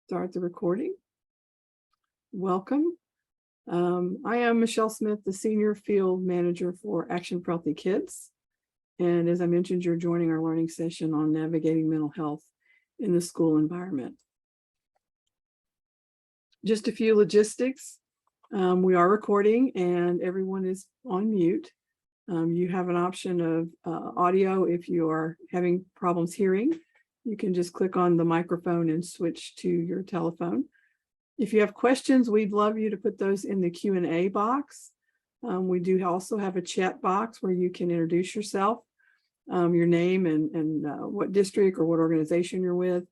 Start the recording. Welcome. I am Michelle Smith, the Senior Field Manager for Action for Healthy Kids. And as I mentioned, you're joining our learning session on navigating mental health in the school environment. Just a few logistics. We are recording and everyone is on mute. You have an option of audio if you are having problems hearing. You can just click on the microphone and switch to your telephone. If you have questions, we'd love you to put those in the Q&A box. We do also have a chat box where you can introduce yourself, your name and what district or what organization you're with.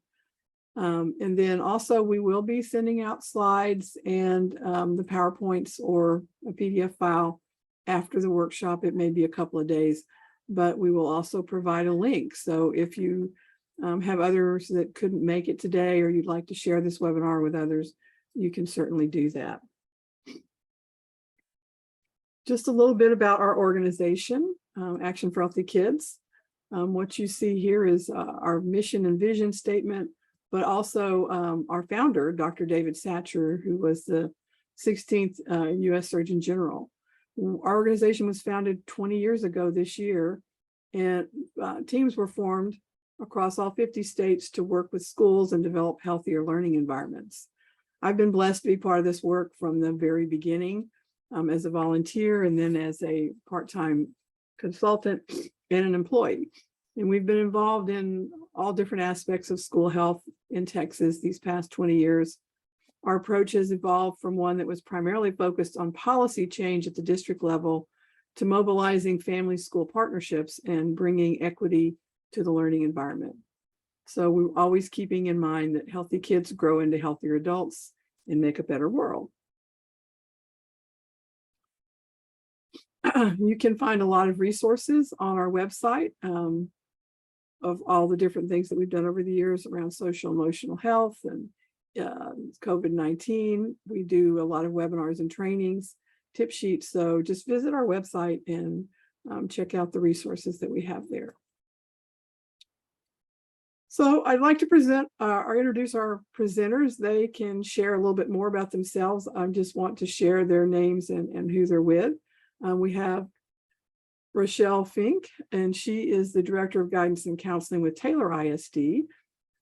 And then also we will be sending out slides and the PowerPoints or a PDF file after the workshop. It may be a couple of days, but we will also provide a link. So if you have others that couldn't make it today, or you'd like to share this webinar with others, you can certainly do that. Just a little bit about our organization, Action for Healthy Kids. What you see here is our mission and vision statement, but also our founder, Dr. David Satcher, who was the 16th U.S. Surgeon General. Our organization was founded 20 years ago this year, and teams were formed across all 50 states to work with schools and develop healthier learning environments. I've been blessed to be part of this work from the very beginning as a volunteer and then as a part-time consultant and an employee. And we've been involved in all different aspects of school health in Texas these past 20 years. Our approach has evolved from one that was primarily focused on policy change at the district level to mobilizing family-school partnerships and bringing equity to the learning environment. So we're always keeping in mind that healthy kids grow into healthier adults and make a better world. You can find a lot of resources on our website of all the different things that we've done over the years around social emotional health and COVID-19. We do a lot of webinars and trainings, tip sheets. So just visit our website and check out the resources that we have there. So I'd like to present or introduce our presenters. They can share a little bit more about themselves. I just want to share their names and who they're with. We have Rachelle Finck, and she is the Director of Guidance and Counseling with Taylor ISD.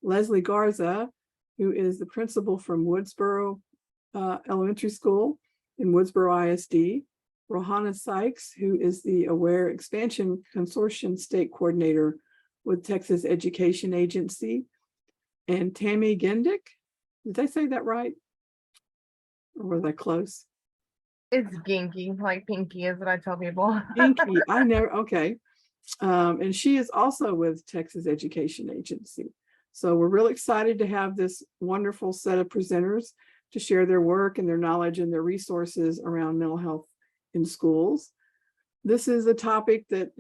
Leslie Garza, who is the principal from Woodsboro Elementary School in Woodsboro ISD. Rohanna Sykes, who is the Aware Expansion Consortium State Coordinator with Texas Education Agency, and Tammy Gendke. Did I say that right? Or was I close? It's Gendke, like Pinky is what I tell people. Gendke, I never, okay. And she is also with Texas Education Agency. So we're really excited to have this wonderful set of presenters to share their work and their knowledge and their resources around mental health in schools. This is a topic that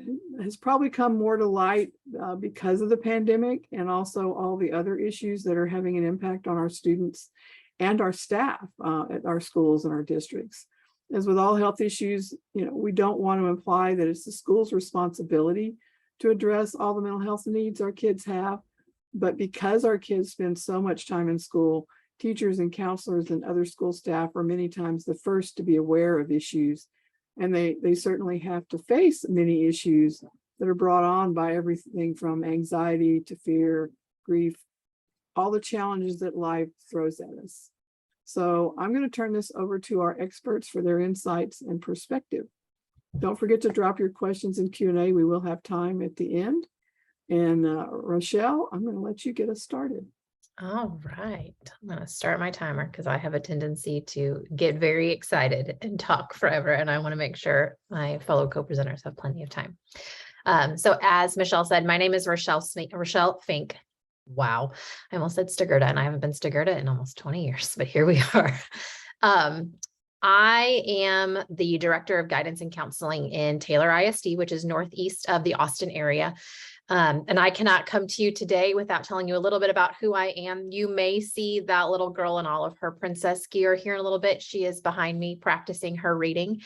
has probably come more to light because of the pandemic and also all the other issues that are having an impact on our students and our staff at our schools and our districts. As with all health issues, we don't want to imply that it's the school's responsibility to address all the mental health needs our kids have, but because our kids spend so much time in school, teachers and counselors and other school staff are many times the first to be aware of issues. And they certainly have to face many issues that are brought on by everything from anxiety to fear, grief, all the challenges that life throws at us. So I'm going to turn this over to our experts for their insights and perspective. Don't forget to drop your questions in Q&A. We will have time at the end. And Rachelle, I'm going to let you get us started. All right, I'm going to start my timer because I have a tendency to get very excited and talk forever, and I want to make sure my fellow co-presenters have plenty of time. So as Michelle said, my name is Rachelle Finck. Wow, I almost said Stiggerda, and I haven't been Stiggerda in almost 20 years, but here we are. I am the Director of Guidance and Counseling in Taylor ISD, which is northeast of the Austin area. And I cannot come to you today without telling you a little bit about who I am. You may see that little girl in all of her princess gear here in a little bit. She is behind me practicing her reading.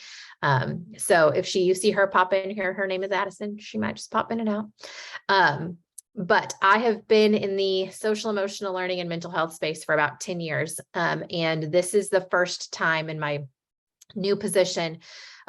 So if you see her pop in here, her name is Addison. She might just pop in and out. But I have been in the social emotional learning and mental health space for about 10 years. And this is the first time in my new position.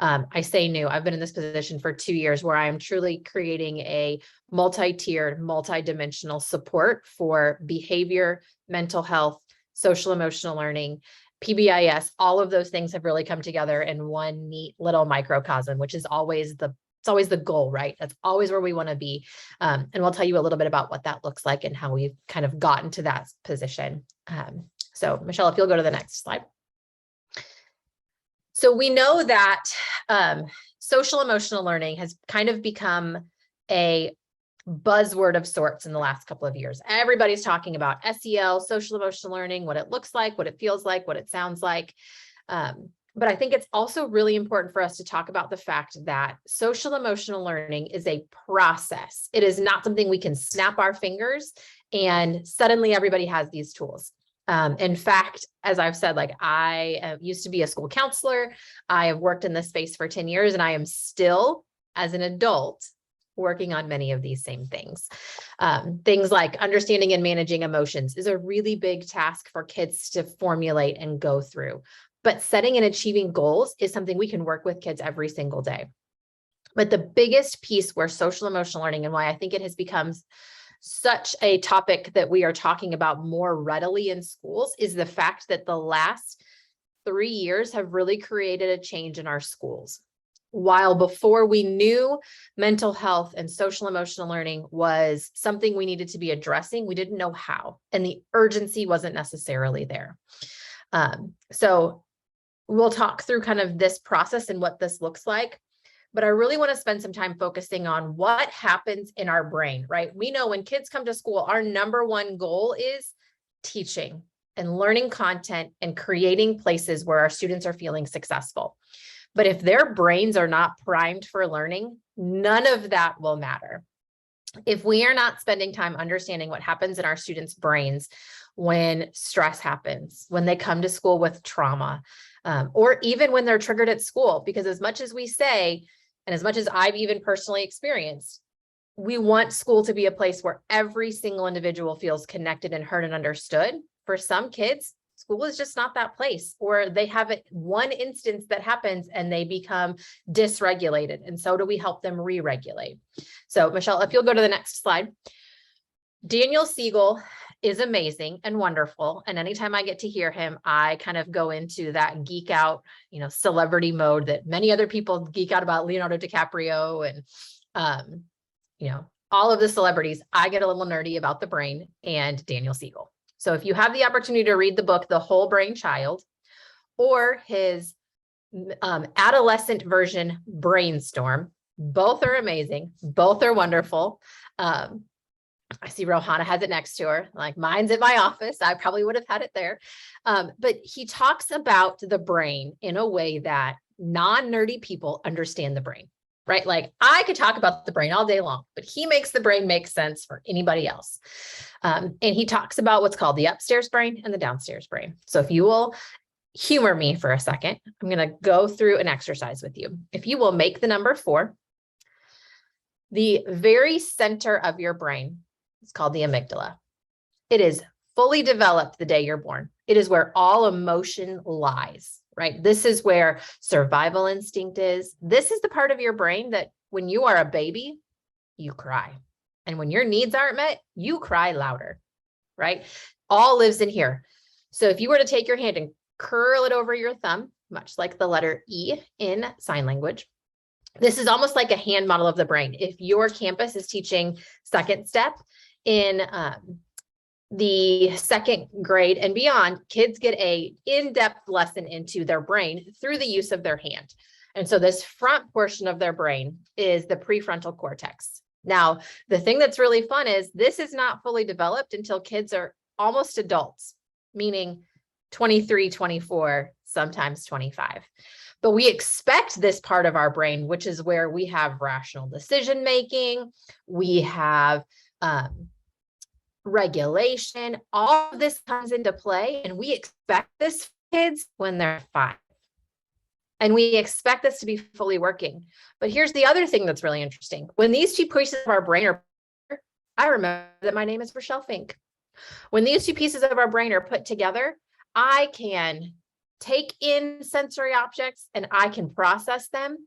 I say new, I've been in this position for 2 years, where I am truly creating a multi-tiered, multi-dimensional support for behavior, mental health, social emotional learning, PBIS. All of those things have really come together in one neat little microcosm, which is always it's always the goal, right? That's always where we want to be. And we'll tell you a little bit about what that looks like and how we've kind of gotten to that position. So Michelle, if you'll go to the next slide. So we know that social emotional learning has kind of become a buzzword of sorts in the last couple of years. Everybody's talking about SEL, social emotional learning, what it looks like, what it feels like, what it sounds like. But I think it's also really important for us to talk about the fact that social emotional learning is a process. It is not something we can snap our fingers and suddenly everybody has these tools. In fact, as I've said, like I used to be a school counselor. I have worked in this space for 10 years and I am still, as an adult, working on many of these same things. Things like understanding and managing emotions is a really big task for kids to formulate and go through. But setting and achieving goals is something we can work with kids every single day. But the biggest piece where social emotional learning, and why I think it has become such a topic that we are talking about more readily in schools, is the fact that the last 3 years have really created a change in our schools. While before we knew mental health and social emotional learning was something we needed to be addressing, we didn't know how, and the urgency wasn't necessarily there. So we'll talk through kind of this process and what this looks like. But I really want to spend some time focusing on what happens in our brain, right? We know when kids come to school, our number one goal is teaching and learning content and creating places where our students are feeling successful. But if their brains are not primed for learning, none of that will matter. If we are not spending time understanding what happens in our students' brains when stress happens, when they come to school with trauma, or even when they're triggered at school, because as much as we say, and as much as I've even personally experienced, we want school to be a place where every single individual feels connected and heard and understood. For some kids, school is just not that place, or they have one instance that happens and they become dysregulated. And so do we help them re-regulate? So Michelle, if you'll go to the next slide. Daniel Siegel is amazing and wonderful. And anytime I get to hear him, I kind of go into that geek out, celebrity mode that many other people geek out about, Leonardo DiCaprio and, all of the celebrities. I get a little nerdy about the brain and Daniel Siegel. So if you have the opportunity to read the book, The Whole Brain Child, or his adolescent version, Brainstorm, both are amazing. Both are wonderful. I see Rohanna has it next to her. Like, mine's at my office. I probably would have had it there. But he talks about the brain in a way that non-nerdy people understand the brain, right? Like, I could talk about the brain all day long, but he makes the brain make sense for anybody else. And he talks about what's called the upstairs brain and the downstairs brain. So if you will humor me for a second, I'm going to go through an exercise with you. If you will make the number 4, the very center of your brain, it's called the amygdala. It is fully developed the day you're born. It is where all emotion lies, right? This is where survival instinct is. This is the part of your brain that when you are a baby, you cry. And when your needs aren't met, you cry louder, right? All lives in here. So if you were to take your hand and curl it over your thumb, much like the letter E in sign language, this is almost like a hand model of the brain. If your campus is teaching second step in the 2nd grade and beyond, kids get a in-depth lesson into their brain through the use of their hand. And so this front portion of their brain is the prefrontal cortex. Now, the thing that's really fun is this is not fully developed until kids are almost adults, meaning 23, 24, sometimes 25. But we expect this part of our brain, which is where we have rational decision-making, we have regulation, all of this comes into play, and we expect this for kids when they're 5. And we expect this to be fully working. But here's the other thing that's really interesting. When these 2 pieces of our brain are, I remember that my name is Rachelle Finck. When these two pieces of our brain are put together, I can take in sensory objects and I can process them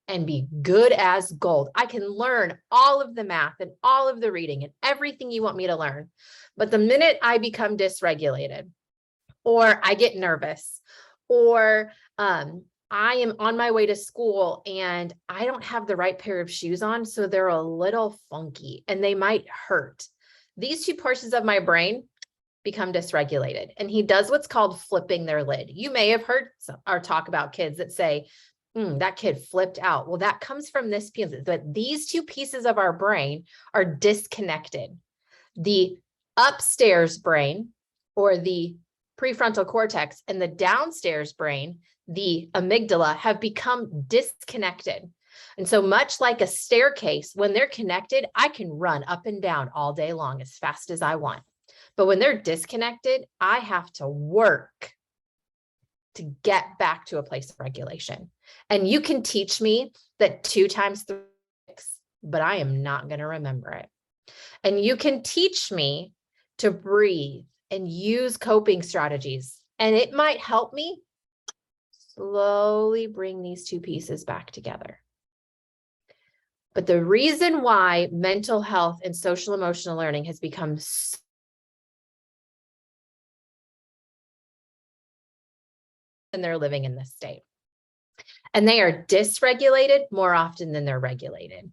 and be good as gold. I can learn all of the math and all of the reading and everything you want me to learn. But the minute I become dysregulated, or I get nervous, or I am on my way to school and I don't have the right pair of shoes on, so they're a little funky and they might hurt. These two portions of my brain become dysregulated. And he does what's called flipping their lid. You may have heard or talk about kids that say, that kid flipped out. Well, that comes from this piece, but these two pieces of our brain are disconnected. The upstairs brain, or the prefrontal cortex, and the downstairs brain, the amygdala, have become disconnected. And so much like a staircase, when they're connected, I can run up and down all day long as fast as I want. But when they're disconnected, I have to work to get back to a place of regulation. And you can teach me that 2 times 3 is 6, but I am not going to remember it. And you can teach me to breathe and use coping strategies. And it might help me slowly bring these two pieces back together. But the reason why mental health and social emotional learning has become so, and they're living in this state. And they are dysregulated more often than they're regulated.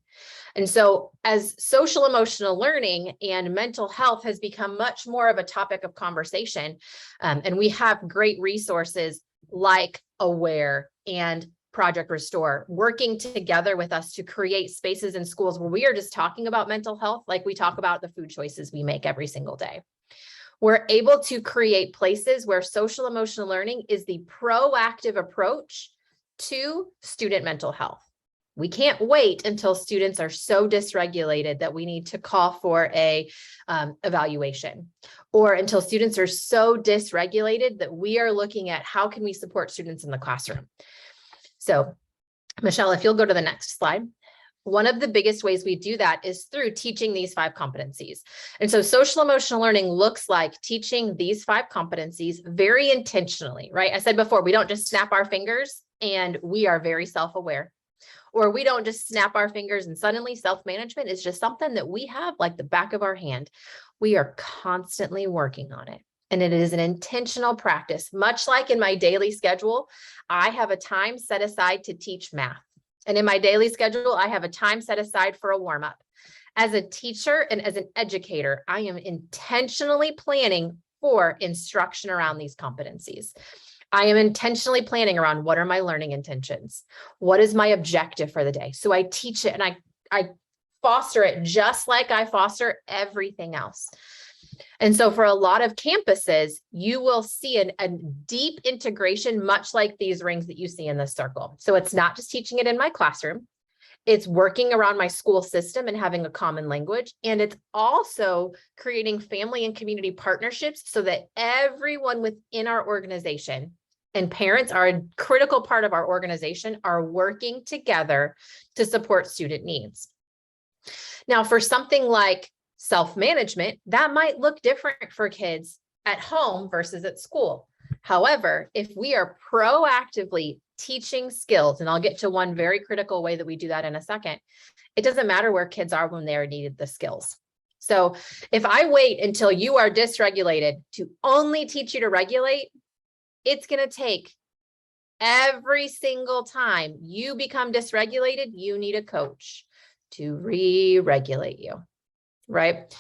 And so as social emotional learning and mental health has become much more of a topic of conversation, and we have great resources like Aware and Project Restore working together with us to create spaces in schools where we are just talking about mental health like we talk about the food choices we make every single day. We're able to create places where social emotional learning is the proactive approach to student mental health. We can't wait until students are so dysregulated that we need to call for a evaluation, or until students are so dysregulated that we are looking at how can we support students in the classroom. So, Michelle, if you'll go to the next slide. One of the biggest ways we do that is through teaching these 5 competencies. And so social emotional learning looks like teaching these 5 competencies very intentionally, right? I said before, we don't just snap our fingers and we are very self-aware, or we don't just snap our fingers and suddenly self-management is just something that we have like the back of our hand. We are constantly working on it. And it is an intentional practice. Much like in my daily schedule, I have a time set aside to teach math. And in my daily schedule, I have a time set aside for a warm-up. As a teacher and as an educator, I am intentionally planning for instruction around these competencies. I am intentionally planning around what are my learning intentions? What is my objective for the day? So I teach it and I foster it just like I foster everything else. And so for a lot of campuses, you will see a deep integration, much like these rings that you see in this circle. So it's not just teaching it in my classroom. It's working around my school system and having a common language. And it's also creating family and community partnerships so that everyone within our organization, and parents are a critical part of our organization, are working together to support student needs. Now, for something like self-management, that might look different for kids at home versus at school. However, if we are proactively teaching skills, and I'll get to one very critical way that we do that in a second, it doesn't matter where kids are when they are needed the skills. So if I wait until you are dysregulated to only teach you to regulate, it's going to take every single time you become dysregulated, you need a coach to re-regulate you. Right?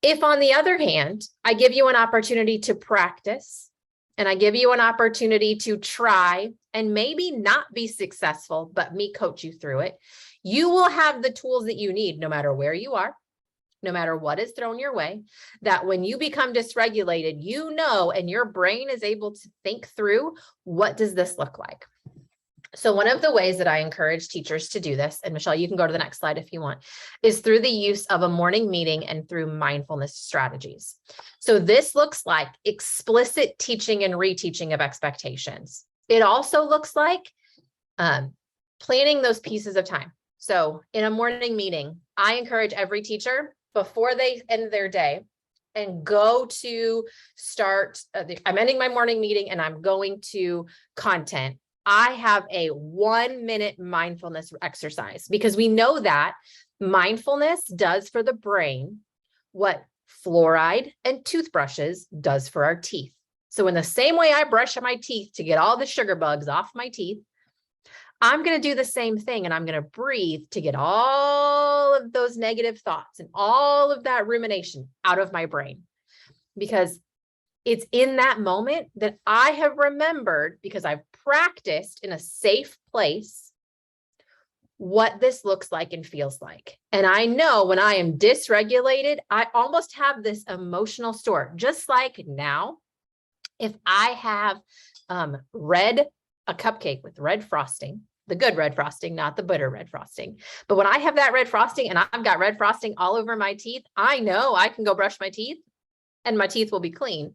If on the other hand, I give you an opportunity to practice and I give you an opportunity to try and maybe not be successful, but me coach you through it, you will have the tools that you need no matter where you are, no matter what is thrown your way, that when you become dysregulated, you know, and your brain is able to think through, what does this look like? So one of the ways that I encourage teachers to do this, and Michelle, you can go to the next slide if you want, is through the use of a morning meeting and through mindfulness strategies. So this looks like explicit teaching and reteaching of expectations. It also looks like planning those pieces of time. So in a morning meeting, I encourage every teacher before they end their day and go to start, I'm ending my morning meeting and I'm going to content, I have a 1-minute mindfulness exercise, because we know that mindfulness does for the brain what fluoride and toothbrushes does for our teeth. So in the same way I brush my teeth to get all the sugar bugs off my teeth, I'm going to do the same thing, and I'm going to breathe to get all of those negative thoughts and all of that rumination out of my brain, because it's in that moment that I have remembered, because I've practiced in a safe place, what this looks like and feels like. And I know when I am dysregulated, I almost have this emotional store. Just like now, if I have a cupcake with red frosting, the good red frosting, not the bitter red frosting. But when I have that red frosting and I've got red frosting all over my teeth, I know I can go brush my teeth and my teeth will be clean.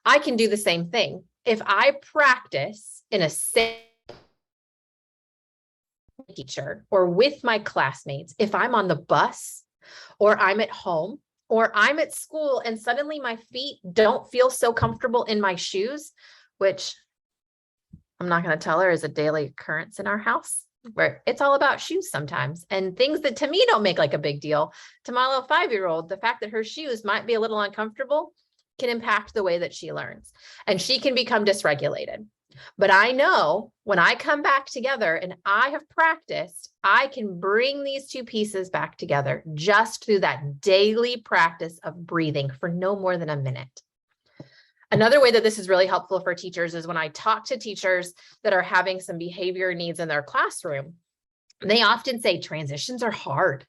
I can do the same thing. If I practice in a safe teacher or with my classmates, if I'm on the bus or I'm at home or I'm at school and suddenly my feet don't feel so comfortable in my shoes, which I'm not going to tell her is a daily occurrence in our house, where it's all about shoes sometimes, and things that to me don't make like a big deal. To my little 5-year-old, the fact that her shoes might be a little uncomfortable can impact the way that she learns, and she can become dysregulated. But I know when I come back together and I have practiced, I can bring these two pieces back together just through that daily practice of breathing for no more than a minute. Another way that this is really helpful for teachers is when I talk to teachers that are having some behavior needs in their classroom, they often say transitions are hard.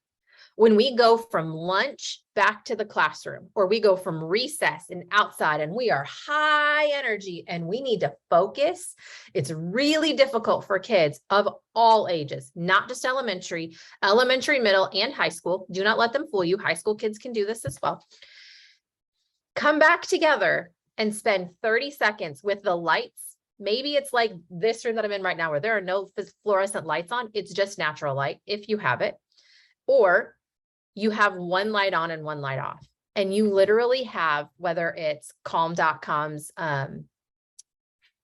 When we go from lunch back to the classroom, or we go from recess and outside and we are high energy and we need to focus, it's really difficult for kids of all ages, not just elementary, middle, and high school. Do not let them fool you. High school kids can do this as well. Come back together and spend 30 seconds with the lights. Maybe it's like this room that I'm in right now, where there are no fluorescent lights on. It's just natural light if you have it. Or you have one light on and one light off. And you literally have, whether it's calm.com's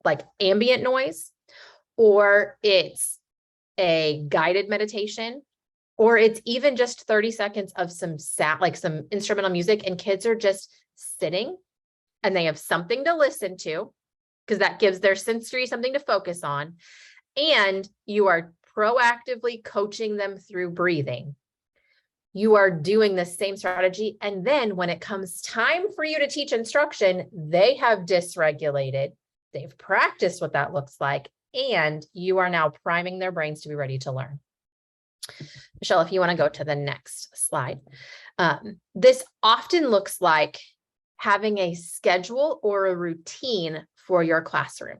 like ambient noise, or it's a guided meditation, or it's even just 30 seconds of some instrumental music, and kids are just sitting and they have something to listen to, because that gives their sensory something to focus on. And you are proactively coaching them through breathing. You are doing the same strategy. And then when it comes time for you to teach instruction, they have dysregulated. They've practiced what that looks like. And you are now priming their brains to be ready to learn. Michelle, if you want to go to the next slide. This often looks like having a schedule or a routine for your classroom.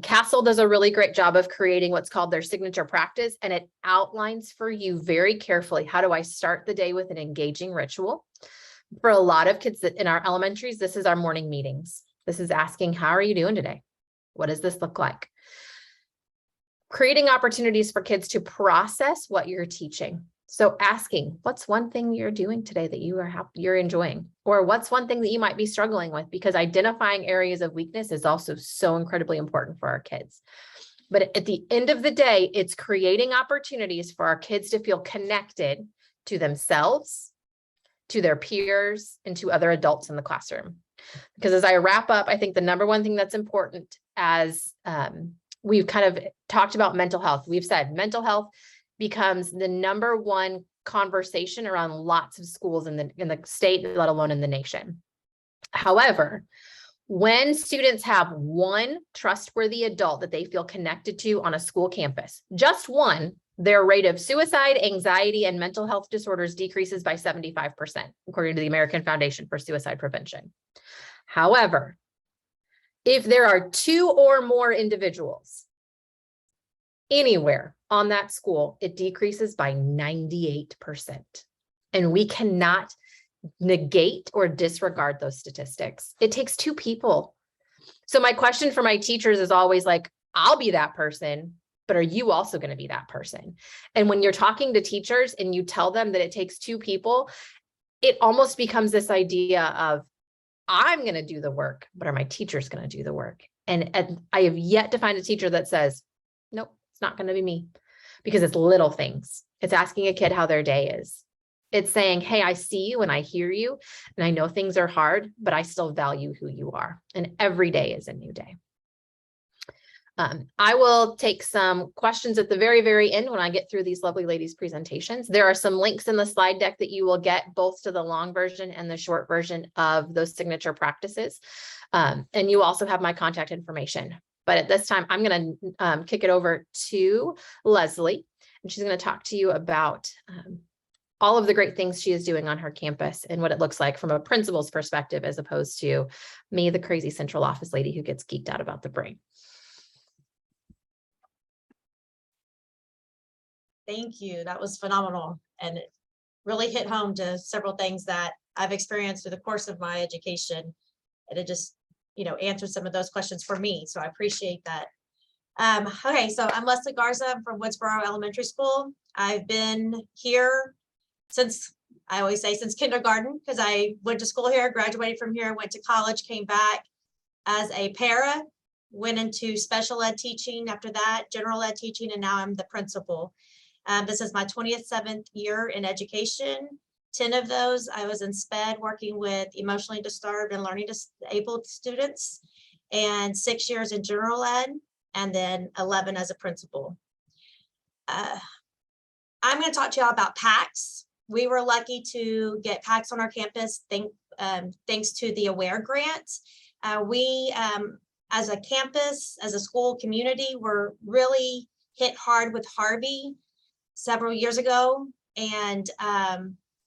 Castle does a really great job of creating what's called their signature practice, and it outlines for you very carefully, how do I start the day with an engaging ritual? For a lot of kids that in our elementaries, this is our morning meetings. This is asking, how are you doing today? What does this look like? Creating opportunities for kids to process what you're teaching. So asking, what's one thing you're doing today that you're enjoying? Or what's one thing that you might be struggling with? Because identifying areas of weakness is also so incredibly important for our kids. But at the end of the day, it's creating opportunities for our kids to feel connected to themselves, to their peers, and to other adults in the classroom. Because as I wrap up, I think the number one thing that's important, as we've kind of talked about mental health, we've said mental health becomes the number one conversation around lots of schools in the state, let alone in the nation. However, when students have one trustworthy adult that they feel connected to on a school campus, just one, their rate of suicide, anxiety, and mental health disorders decreases by 75%, according to the American Foundation for Suicide Prevention. However, if there are 2 or more individuals anywhere on that school, it decreases by 98%. And we cannot negate or disregard those statistics. It takes 2 people. So my question for my teachers is always like, I'll be that person, but are you also going to be that person? And when you're talking to teachers and you tell them that it takes 2 people, it almost becomes this idea of, I'm going to do the work, but are my teachers going to do the work? And I have yet to find a teacher that says, nope, it's not going to be me, because it's little things. It's asking a kid how their day is. It's saying, hey, I see you and I hear you, and I know things are hard, but I still value who you are. And every day is a new day. I will take some questions at the very, very end when I get through these lovely ladies' presentations. There are some links in the slide deck that you will get both to the long version and the short version of those signature practices. And you also have my contact information. But at this time, I'm going to kick it over to Leslie, and she's going to talk to you about all of the great things she is doing on her campus and what it looks like from a principal's perspective, as opposed to me, the crazy central office lady who gets geeked out about the brain. Thank you. That was phenomenal. And it really hit home to several things that I've experienced through the course of my education. And it just, answered some of those questions for me. So I appreciate that. Okay, so I'm Leslie Garza. I'm from Woodsboro Elementary School. I've been here since, I always say since kindergarten, because I went to school here, graduated from here, went to college, came back as a para, went into special ed teaching after that, general ed teaching, and now I'm the principal. This is my 27th year in education. 10 of those, I was in SPED working with emotionally disturbed and learning disabled students, and 6 years in general ed, and then 11 as a principal. I'm going to talk to y'all about PACS. We were lucky to get PACS on our campus thanks to the AWARE grant. We, as a campus, as a school community, were really hit hard with Harvey several years ago, and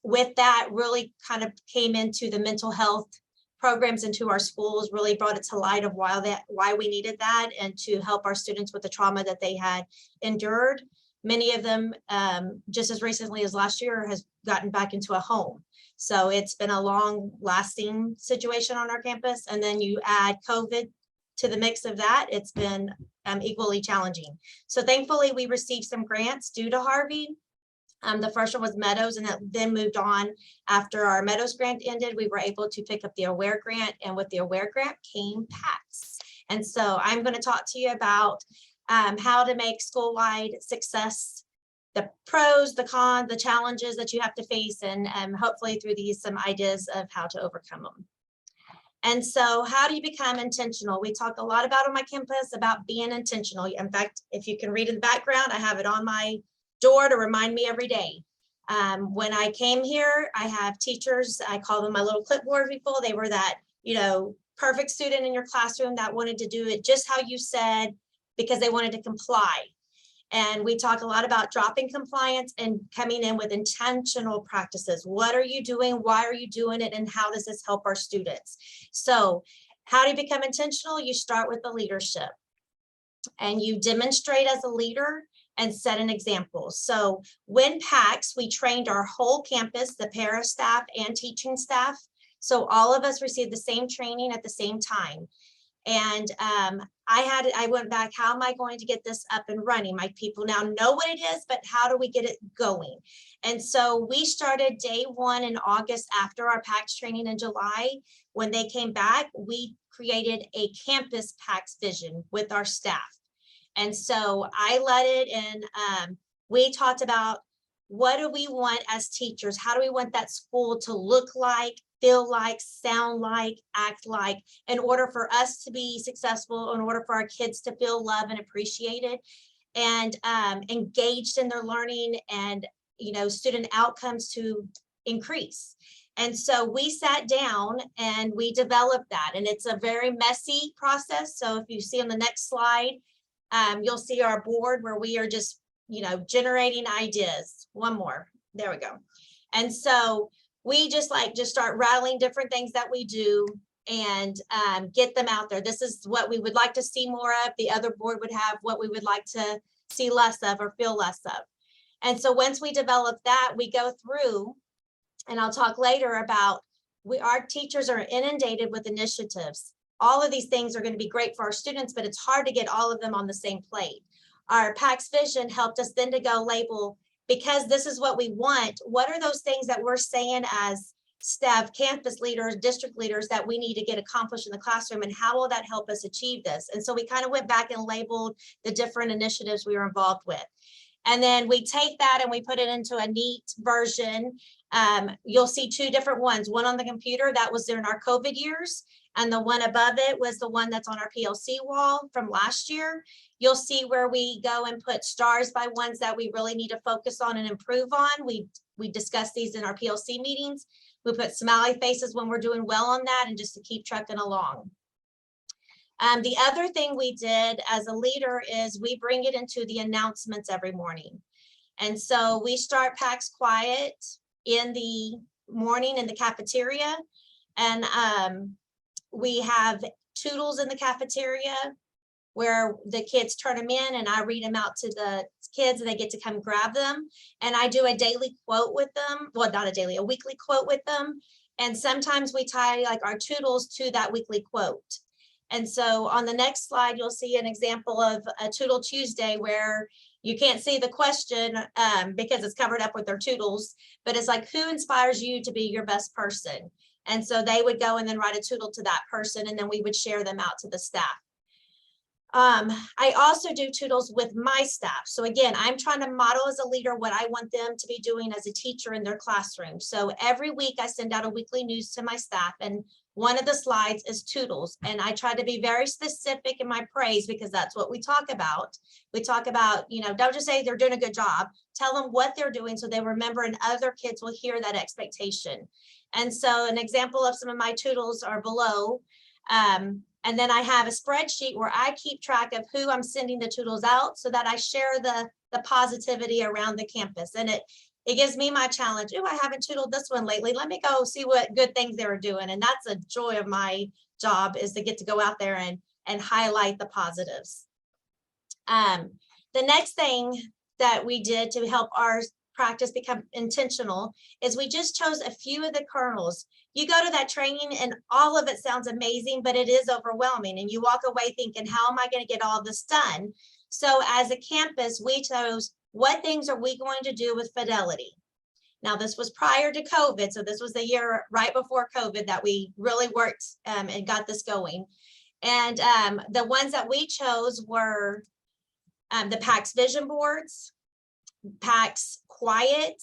with that really kind of came into the mental health programs into our schools, really brought it to light of why we needed that, and to help our students with the trauma that they had endured. Many of them, just as recently as last year, has gotten back into a home. So it's been a long lasting situation on our campus. And then you add COVID to the mix of that, it's been equally challenging. So thankfully we received some grants due to Harvey. The first one was Meadows, and then moved on. After our Meadows grant ended, we were able to pick up the AWARE grant, and with the AWARE grant came PACS. And so I'm going to talk to you about how to make school-wide success, the pros, the cons, the challenges that you have to face, and hopefully through these some ideas of how to overcome them. And so how do you become intentional? We talk a lot about on my campus about being intentional. In fact, if you can read in the background, I have it on my door to remind me every day. When I came here, I have teachers, I call them my little clipboard people. They were that, perfect student in your classroom that wanted to do it just how you said, because they wanted to comply. And we talk a lot about dropping compliance and coming in with intentional practices. What are you doing? Why are you doing it? And how does this help our students? So how do you become intentional? You start with the leadership, and you demonstrate as a leader and set an example. So when PACS, we trained our whole campus, the para staff and teaching staff. So all of us received the same training at the same time. And I went back, how am I going to get this up and running? My people now know what it is, but how do we get it going? And so we started day one in August after our PACS training in July. When they came back, we created a campus PACS vision with our staff. And so I led it, and we talked about what do we want as teachers? How do we want that school to look like, feel like, sound like, act like, in order for us to be successful, in order for our kids to feel loved and appreciated, and engaged in their learning, and student outcomes to increase. And so we sat down and we developed that, and it's a very messy process. So if you see on the next slide, you'll see our board where we are just, generating ideas. One more, there we go. And so we just start rattling different things that we do and get them out there. This is what we would like to see more of. The other board would have what we would like to see less of or feel less of. And so once we develop that, we go through, and I'll talk later about our teachers are inundated with initiatives. All of these things are going to be great for our students, but it's hard to get all of them on the same plate. Our PACS vision helped us then to go label, because this is what we want. What are those things that we're saying as staff, campus leaders, district leaders that we need to get accomplished in the classroom, and how will that help us achieve this? And so we kind of went back and labeled the different initiatives we were involved with. And then we take that and we put it into a neat version. You'll see two different ones, one on the computer that was during our COVID years, and the one above it was the one that's on our PLC wall from last year. You'll see where we go and put stars by ones that we really need to focus on and improve on. We discuss these in our PLC meetings. We put smiley faces when we're doing well on that, and just to keep trucking along. The other thing we did as a leader is we bring it into the announcements every morning. And so we start PAX Quiet in the morning in the cafeteria. And we have toodles in the cafeteria where the kids turn them in, and I read them out to the kids, and they get to come grab them. And I do a daily quote with them. Well, not a daily, a weekly quote with them. And sometimes we tie like our toodles to that weekly quote. And so on the next slide, you'll see an example of a Toodle Tuesday where you can't see the question because it's covered up with their toodles, but it's like, who inspires you to be your best person? And so they would go and then write a toodle to that person, and then we would share them out to the staff. I also do toodles with my staff. So again, I'm trying to model as a leader what I want them to be doing as a teacher in their classroom. So every week I send out a weekly news to my staff, and one of the slides is toodles. And I try to be very specific in my praise, because that's what we talk about. We talk about, you know, don't just say they're doing a good job, tell them what they're doing so they remember, and other kids will hear that expectation. And so an example of some of my toodles are below. And then I have a spreadsheet where I keep track of who I'm sending the toodles out, so that I share the positivity around the campus. And it gives me my challenge. Oh, I haven't toodled this one lately. Let me go see what good things they were doing. And that's a joy of my job, is to get to go out there and highlight the positives. The next thing that we did to help our practice become intentional is we just chose a few of the kernels. You go to that training and all of it sounds amazing, but it is overwhelming. And you walk away thinking, how am I going to get all this done? So as a campus, we chose, what things are we going to do with fidelity? Now, this was prior to COVID. So this was the year right before COVID that we really worked and got this going. And the ones that we chose were the PAX vision boards, PAX Quiet,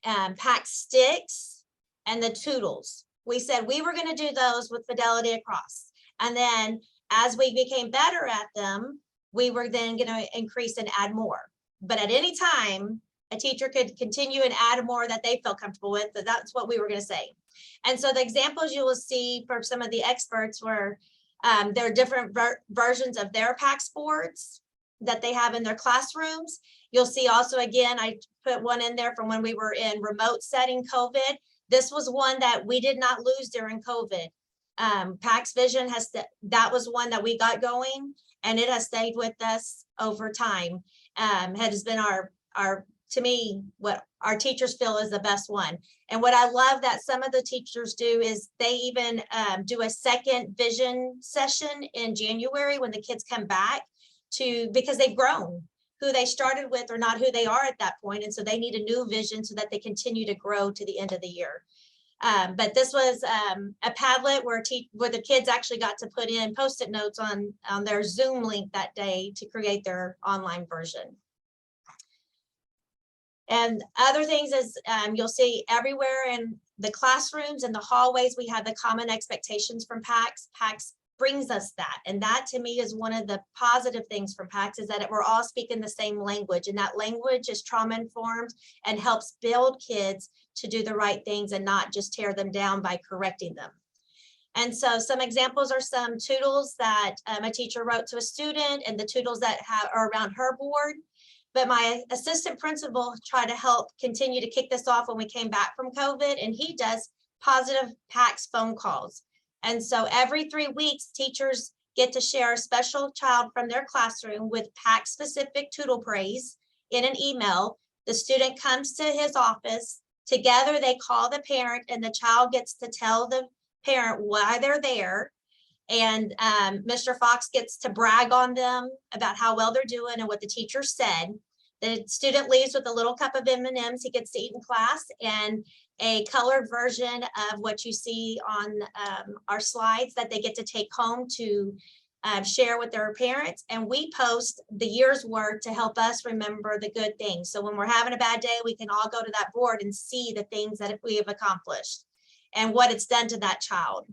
PAX Sticks, and the toodles. We said we were going to do those with fidelity across. And then as we became better at them, we were then going to increase and add more. But at any time, a teacher could continue and add more that they felt comfortable with. So that's what we were going to say. And so the examples you will see for some of the experts were there are different versions of their PAX boards that they have in their classrooms. You'll see also, again, I put one in there from when we were in remote setting COVID. This was one that we did not lose during COVID. PAX Vision that was one that we got going, and it has stayed with us over time. Has been our to me, what our teachers feel is the best one. And what I love that some of the teachers do is they even do a second vision session in January when the kids come back because they've grown. Who they started with or not who they are at that point. And so they need a new vision so that they continue to grow to the end of the year. But this was a Padlet where the kids actually got to put in Post-it notes on their Zoom link that day to create their online version. And other things is you'll see everywhere in the classrooms and the hallways, we have the common expectations from PAX. PAX brings us that. And that to me is one of the positive things from PAX, is that we're all speaking the same language, and that language is trauma informed and helps build kids to do the right things and not just tear them down by correcting them. And so some examples are some toodles that a teacher wrote to a student, and the toodles that are around her board. But my assistant principal tried to help continue to kick this off when we came back from COVID, and he does positive PAX phone calls. And so every 3 weeks, teachers get to share a special child from their classroom with PAX specific toodle praise in an email. The student comes to his office. Together, they call the parent, and the child gets to tell the parent why they're there. And Mr. Fox gets to brag on them about how well they're doing and what the teacher said. The student leaves with a little cup of M&Ms he gets to eat in class, and a colored version of what you see on our slides that they get to take home to share with their parents. And we post the year's work to help us remember the good things. So when we're having a bad day, we can all go to that board and see the things that we have accomplished and what it's done to that child.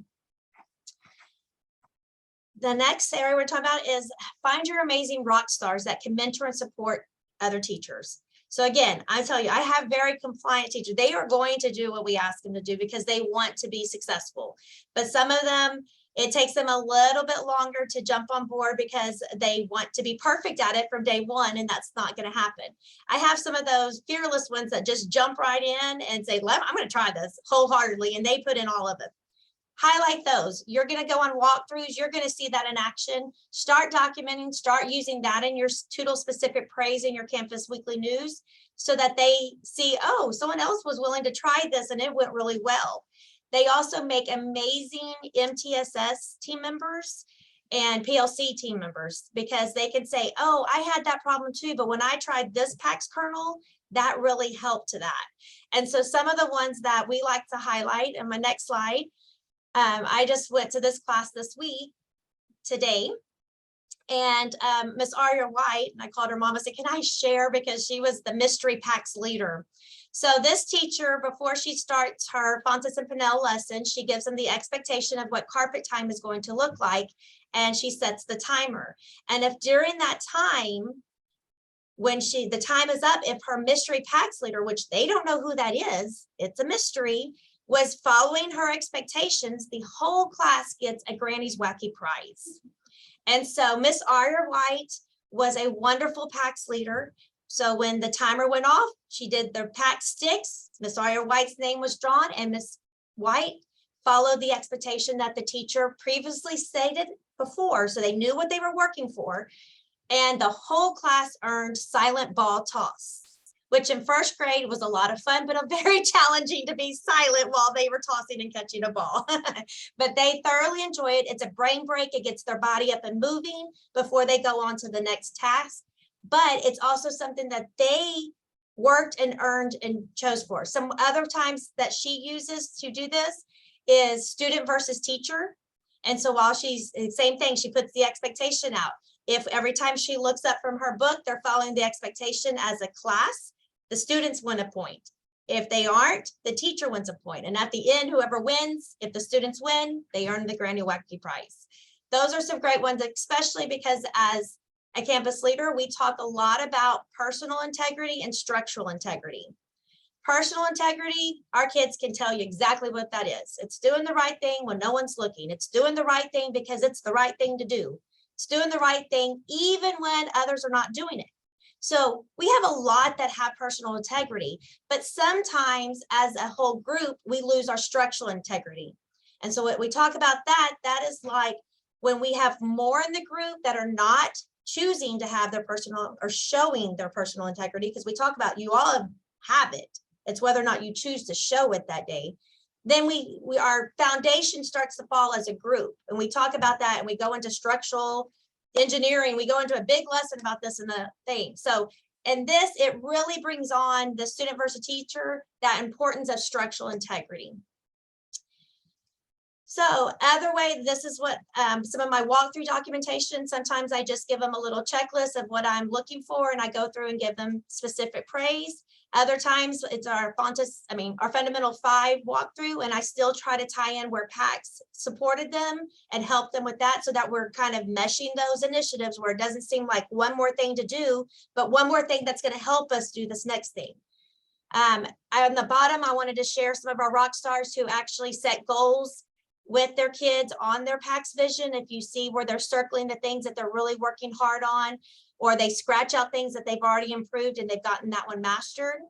The next area we're talking about is find your amazing rock stars that can mentor and support other teachers. So again, I tell you, I have very compliant teachers. They are going to do what we ask them to do because they want to be successful. But some of them, it takes them a little bit longer to jump on board because they want to be perfect at it from day one, and that's not going to happen. I have some of those fearless ones that just jump right in and say, I'm going to try this wholeheartedly, and they put in all of it. Highlight those. You're going to go on walkthroughs. You're going to see that in action. Start documenting, start using that in your Toodle specific praise in your campus weekly news so that they see, oh, someone else was willing to try this and it went really well. They also make amazing MTSS team members and PLC team members because they can say, oh, I had that problem too, but when I tried this PAX kernel, that really helped to that. And so some of the ones that we like to highlight in my next slide, I just went to this class this week, today, and Miss Aria White, and I called her mom, I said, can I share? Because she was the mystery PAX leader. So this teacher, before she starts her Fontes and Pinnell lesson, she gives them the expectation of what carpet time is going to look like, and she sets the timer. And if during that time, when the time is up, if her mystery PAX leader, which they don't know who that is, it's a mystery, was following her expectations, the whole class gets a Granny's Wacky Prize. And so Miss Aria White was a wonderful PAX leader. So when the timer went off, she did the PAX sticks. Miss Aria White's name was drawn, and Miss White followed the expectation that the teacher previously stated before. So they knew what they were working for. And the whole class earned silent ball toss, which in first grade was a lot of fun, but very challenging to be silent while they were tossing and catching a ball. But they thoroughly enjoy it. It's a brain break. It gets their body up and moving before they go on to the next task. But it's also something that they worked and earned and chose for. Some other times that she uses to do this is student versus teacher. And so while she's, same thing, she puts the expectation out. If every time she looks up from her book, they're following the expectation as a class, the students win a point. If they aren't, the teacher wins a point. And at the end, whoever wins, if the students win, they earn the Granny Wacky Prize. Those are some great ones, especially because as a campus leader, we talk a lot about personal integrity and structural integrity. Personal integrity, our kids can tell you exactly what that is. It's doing the right thing when no one's looking. It's doing the right thing because it's the right thing to do. It's doing the right thing even when others are not doing it. So we have a lot that have personal integrity, but sometimes as a whole group, we lose our structural integrity. And so when we talk about that, that is like when we have more in the group that are not choosing to have their personal or showing their personal integrity, because we talk about you all have it. It's whether or not you choose to show it that day. Then our foundation starts to fall as a group. And we talk about that and we go into structural engineering. We go into a big lesson about this in the thing. So, and this, it really brings on the student versus teacher, that importance of structural integrity. So other way, this is what some of my walkthrough documentation, sometimes I just give them a little checklist of what I'm looking for and I go through and give them specific praise. Other times it's our Fundamental 5 walkthrough, and I still try to tie in where PAX supported them and help them with that so that we're kind of meshing those initiatives where it doesn't seem like one more thing to do, but one more thing that's going to help us do this next thing. On the bottom, I wanted to share some of our rock stars who actually set goals with their kids on their PAX vision. If you see where they're circling the things that they're really working hard on, or they scratch out things that they've already improved and they've gotten that one mastered.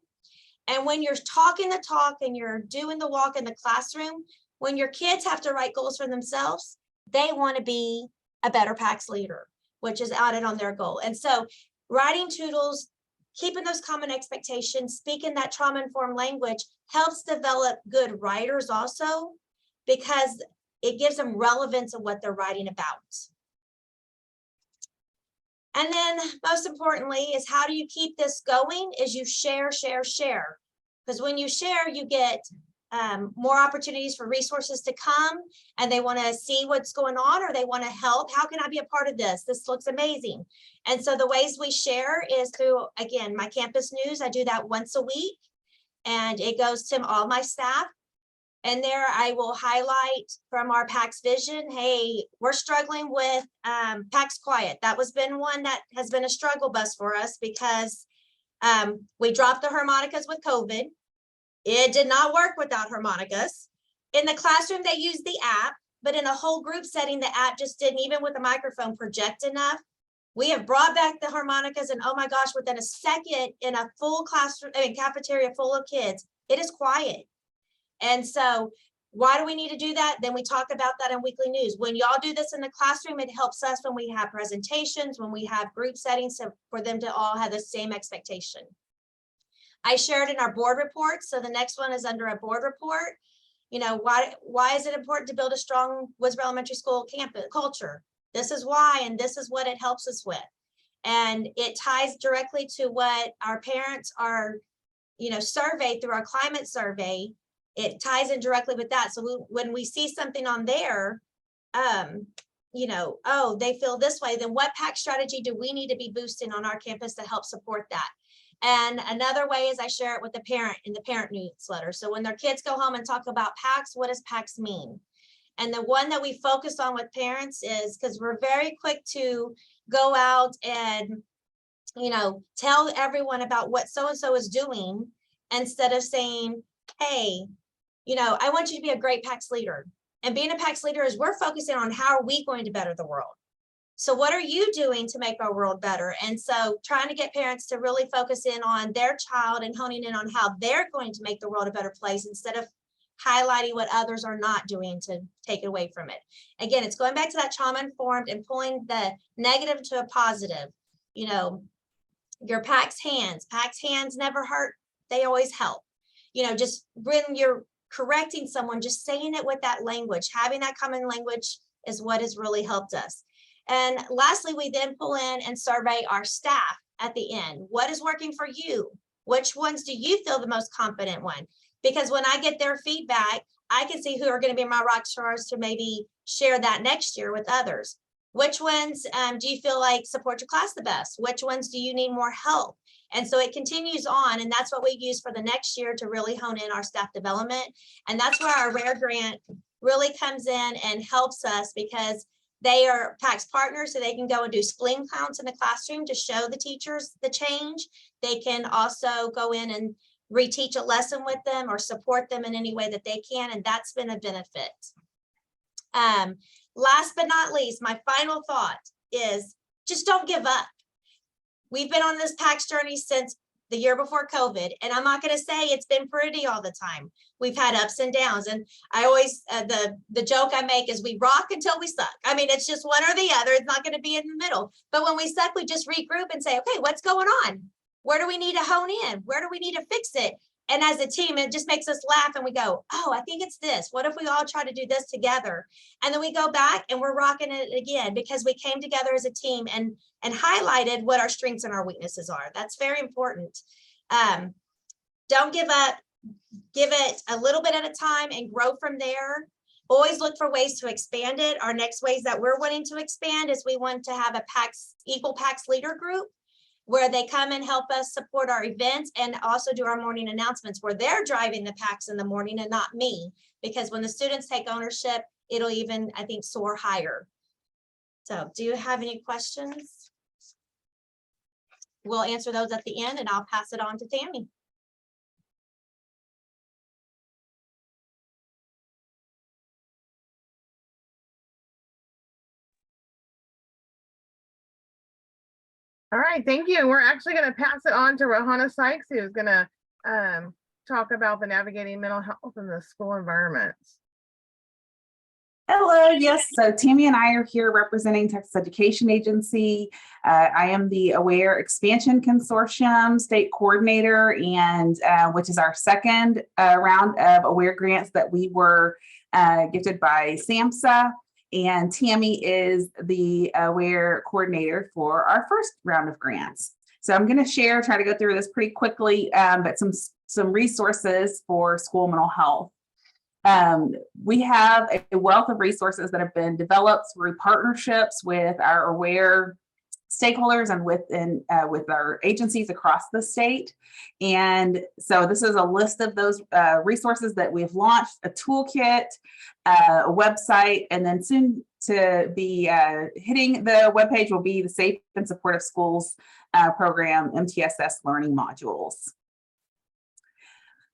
And when you're talking the talk and you're doing the walk in the classroom, when your kids have to write goals for themselves, they want to be a better PAX leader, which is added on their goal. And so writing toodles, keeping those common expectations, speaking that trauma-informed language helps develop good writers also, because it gives them relevance of what they're writing about. And then most importantly is how do you keep this going is you share, share, share. Because when you share, you get more opportunities for resources to come, and they want to see what's going on, or they want to help. How can I be a part of this? This looks amazing. And so the ways we share is through, again, my campus news. I do that once a week, and it goes to all my staff. And there I will highlight from our PAX vision, hey, we're struggling with PAX Quiet. That was been one that has been a struggle bus for us because we dropped the harmonicas with COVID. It did not work without harmonicas. In the classroom, they used the app, but in a whole group setting, the app just didn't, even with the microphone, project enough. We have brought back the harmonicas, and oh my gosh, within a second, in a full classroom, cafeteria full of kids, it is quiet. And so why do we need to do that? Then we talk about that in weekly news. When y'all do this in the classroom, it helps us when we have presentations, when we have group settings, so for them to all have the same expectation. I shared in our board report. So the next one is under a board report. You know, why is it important to build a strong Woodsboro Elementary School campus culture? This is why, and this is what it helps us with. And it ties directly to what our parents are, surveyed through our climate survey. It ties in directly with that. So when we see something on there, oh, they feel this way, then what PAC strategy do we need to be boosting on our campus to help support that? And another way is I share it with the parent in the parent newsletter. So when their kids go home and talk about PACs, what does PACs mean? And the one that we focus on with parents is, because we're very quick to go out and, tell everyone about what so-and-so is doing, instead of saying, hey, I want you to be a great PACs leader. And being a PACs leader is we're focusing on how are we going to better the world? So what are you doing to make our world better? And so trying to get parents to really focus in on their child and honing in on how they're going to make the world a better place, instead of highlighting what others are not doing to take it away from it. Again, it's going back to that trauma-informed and pulling the negative to a positive. Your PACs hands never hurt. They always help. Just when you're correcting someone, just saying it with that language, having that common language is what has really helped us. And lastly, we then pull in and survey our staff at the end. What is working for you? Which ones do you feel the most confident one? Because when I get their feedback, I can see who are going to be my rock stars to maybe share that next year with others. Which ones do you feel like support your class the best? Which ones do you need more help? And so it continues on, and that's what we use for the next year to really hone in our staff development. And that's where our RARE grant really comes in and helps us, because they are PACs partners, so they can go and do spleen counts in the classroom to show the teachers the change. They can also go in and reteach a lesson with them or support them in any way that they can, and that's been a benefit. Last but not least, my final thought is just don't give up. We've been on this PACs journey since the year before COVID, and I'm not going to say it's been pretty all the time. We've had ups and downs, and I always the joke I make is we rock until we suck. I mean, it's just one or the other. It's not going to be in the middle. But when we suck, we just regroup and say, okay, what's going on? Where do we need to hone in? Where do we need to fix it? And as a team, it just makes us laugh, and we go, oh, I think it's this. What if we all try to do this together? And then we go back and we're rocking it again, because we came together as a team and highlighted what our strengths and our weaknesses are. That's very important. Don't give up. Give it a little bit at a time and grow from there. Always look for ways to expand it. Our next ways that we're wanting to expand is we want to have a PACs, equal PACs leader group, where they come and help us support our events and also do our morning announcements, where they're driving the PACs in the morning and not me, because when the students take ownership, it'll even, I think, soar higher. So do you have any questions? We'll answer those at the end, and I'll pass it on to Tammy. All right, thank you. We're actually going to pass it on to Rohanna Sykes, who's going to talk about the navigating mental health in the school environments. Hello, yes, so Tammy and I are here representing Texas Education Agency. I am the Aware Expansion Consortium State Coordinator, and which is our second round of Aware grants that we were gifted by SAMHSA. And Tammy is the Aware Coordinator for our first round of grants. So I'm going to try to go through this pretty quickly, but some resources for school mental health. We have a wealth of resources that have been developed through partnerships with our aware stakeholders and with our agencies across the state. And so this is a list of those resources that we've launched: a toolkit, a website, and then soon to be hitting the webpage will be the Safe and Supportive Schools program, MTSS learning modules.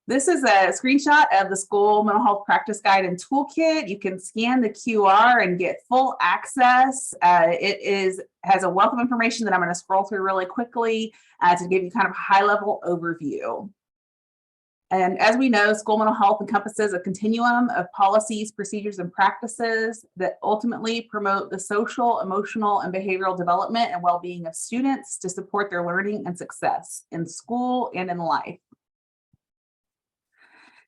This is a screenshot of the school mental health practice guide and toolkit. You can scan the QR and get full access. It has a wealth of information that I'm going to scroll through really quickly to give you kind of a high-level overview. And as we know, school mental health encompasses a continuum of policies, procedures, and practices that ultimately promote the social, emotional, and behavioral development and well-being of students to support their learning and success in school and in life.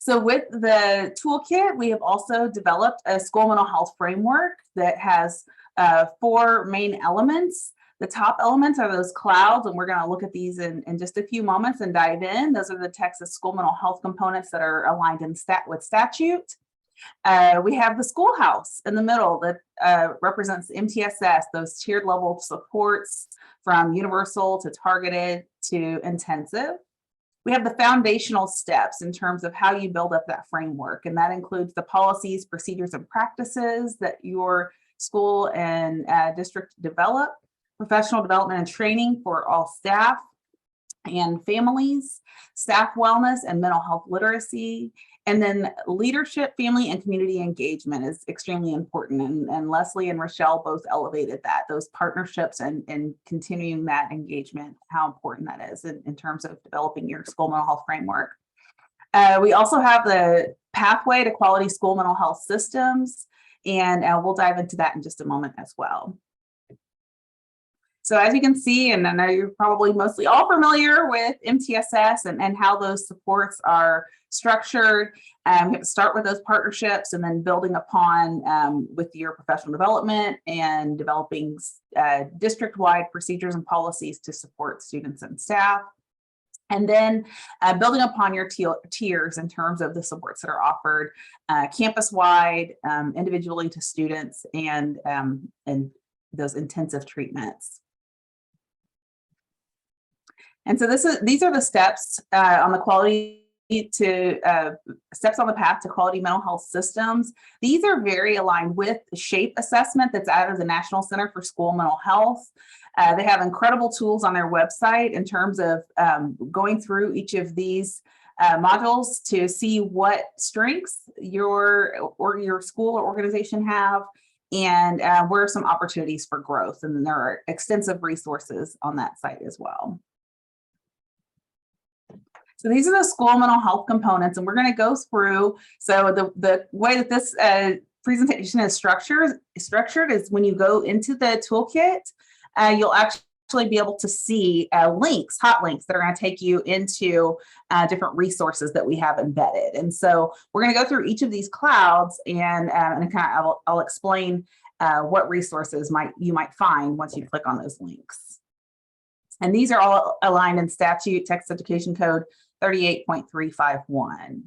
So with the toolkit, we have also developed a school mental health framework that has 4 main elements. The top elements are those clouds, and we're going to look at these in just a few moments and dive in. Those are the Texas school mental health components that are aligned with statute. We have the schoolhouse in the middle that represents MTSS, those tiered level supports from universal to targeted to intensive. We have the foundational steps in terms of how you build up that framework, and that includes the policies, procedures, and practices that your school and district develop, professional development and training for all staff and families, staff wellness and mental health literacy, and then leadership, family, and community engagement is extremely important. And Leslie and Rachelle both elevated that, those partnerships and continuing that engagement, how important that is in terms of developing your school mental health framework. We also have the pathway to quality school mental health systems, and we'll dive into that in just a moment as well. So as you can see, and I know you're probably mostly all familiar with MTSS and how those supports are structured. You have to start with those partnerships and then building upon with your professional development and developing district-wide procedures and policies to support students and staff. And then building upon your tiers in terms of the supports that are offered campus-wide, individually to students, and those intensive treatments. And so these are the steps on the quality to steps on the path to quality mental health systems. These are very aligned with the SHAPE assessment that's out of the National Center for School Mental Health. They have incredible tools on their website in terms of going through each of these modules to see what strengths your school or organization have, and where are some opportunities for growth. And then there are extensive resources on that site as well. So these are the school mental health components, and we're going to go through. So the way that this presentation is structured is when you go into the toolkit, you'll actually be able to see links, hot links that are going to take you into different resources that we have embedded. And so we're going to go through each of these clouds and kind of I'll explain what resources you might find once you click on those links. And these are all aligned in statute, Texas Education Code 38.351.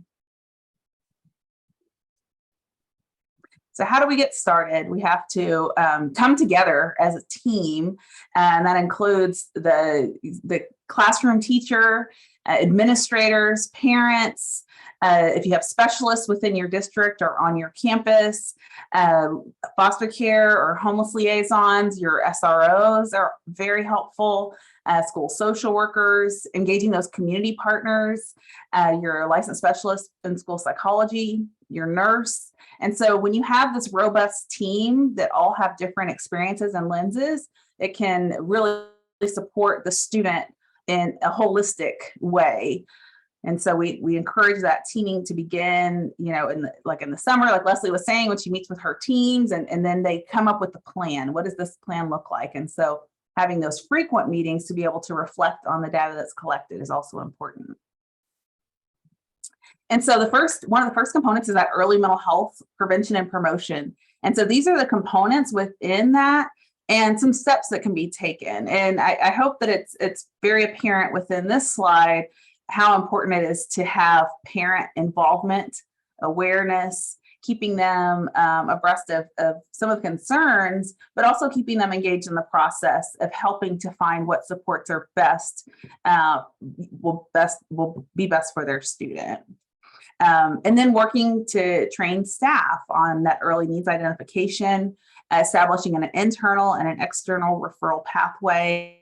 So how do we get started? We have to come together as a team, and that includes the classroom teacher, administrators, parents, if you have specialists within your district or on your campus, foster care or homeless liaisons, your SROs are very helpful, school social workers, engaging those community partners, your licensed specialist in school psychology, your nurse. And so when you have this robust team that all have different experiences and lenses, it can really support the student in a holistic way. And so we encourage that teaming to begin, in the summer, like Leslie was saying, when she meets with her teams, and then they come up with the plan. What does this plan look like? And so having those frequent meetings to be able to reflect on the data that's collected is also important. And so one of the first components is that early mental health prevention and promotion. And so these are the components within that and some steps that can be taken. And I hope that it's very apparent within this slide how important it is to have parent involvement awareness, keeping them abreast of some of the concerns, but also keeping them engaged in the process of helping to find what supports are best, will be best for their student. And then working to train staff on that early needs identification, establishing an internal and an external referral pathway.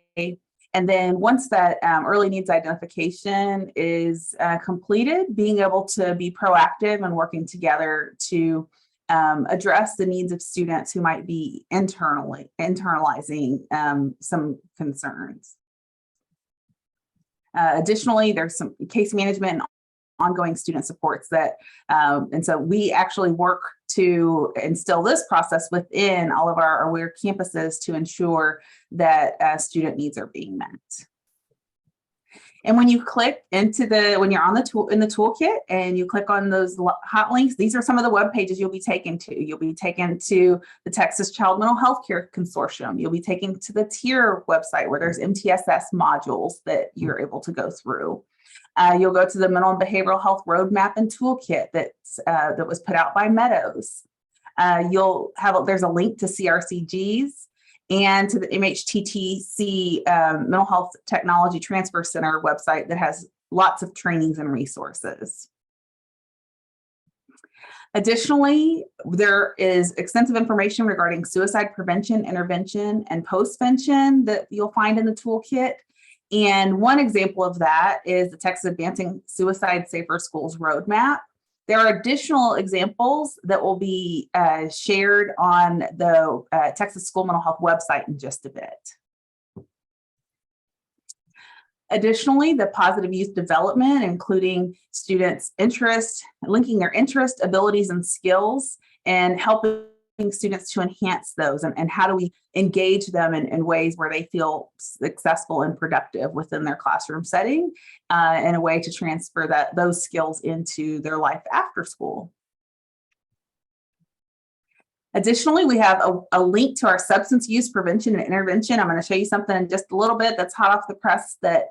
And then once that early needs identification is completed, being able to be proactive and working together to address the needs of students who might be internalizing some concerns. Additionally, there's some case management and ongoing student supports that, and so we actually work to instill this process within all of our aware campuses to ensure that student needs are being met. And when you click into when you're on the tool in the toolkit and you click on those hot links, these are some of the web pages you'll be taken to. You'll be taken to the Texas Child Mental Health Care Consortium. You'll be taken to the TIER website where there's MTSS modules that you're able to go through. You'll go to the Mental and Behavioral Health Roadmap and Toolkit that was put out by Meadows. There's a link to CRCGs and to the MHTTC Mental Health Technology Transfer Center website that has lots of trainings and resources. Additionally, there is extensive information regarding suicide prevention, intervention, and postvention that you'll find in the toolkit. And one example of that is the Texas Advancing Suicide Safer Schools Roadmap. There are additional examples that will be shared on the Texas School Mental Health website in just a bit. Additionally, the positive youth development, including students' interest, linking their interest, abilities, and skills, and helping students to enhance those, and how do we engage them in ways where they feel successful and productive within their classroom setting, in a way to transfer those skills into their life after school. Additionally, we have a link to our substance use prevention and intervention. I'm going to show you something in just a little bit that's hot off the press that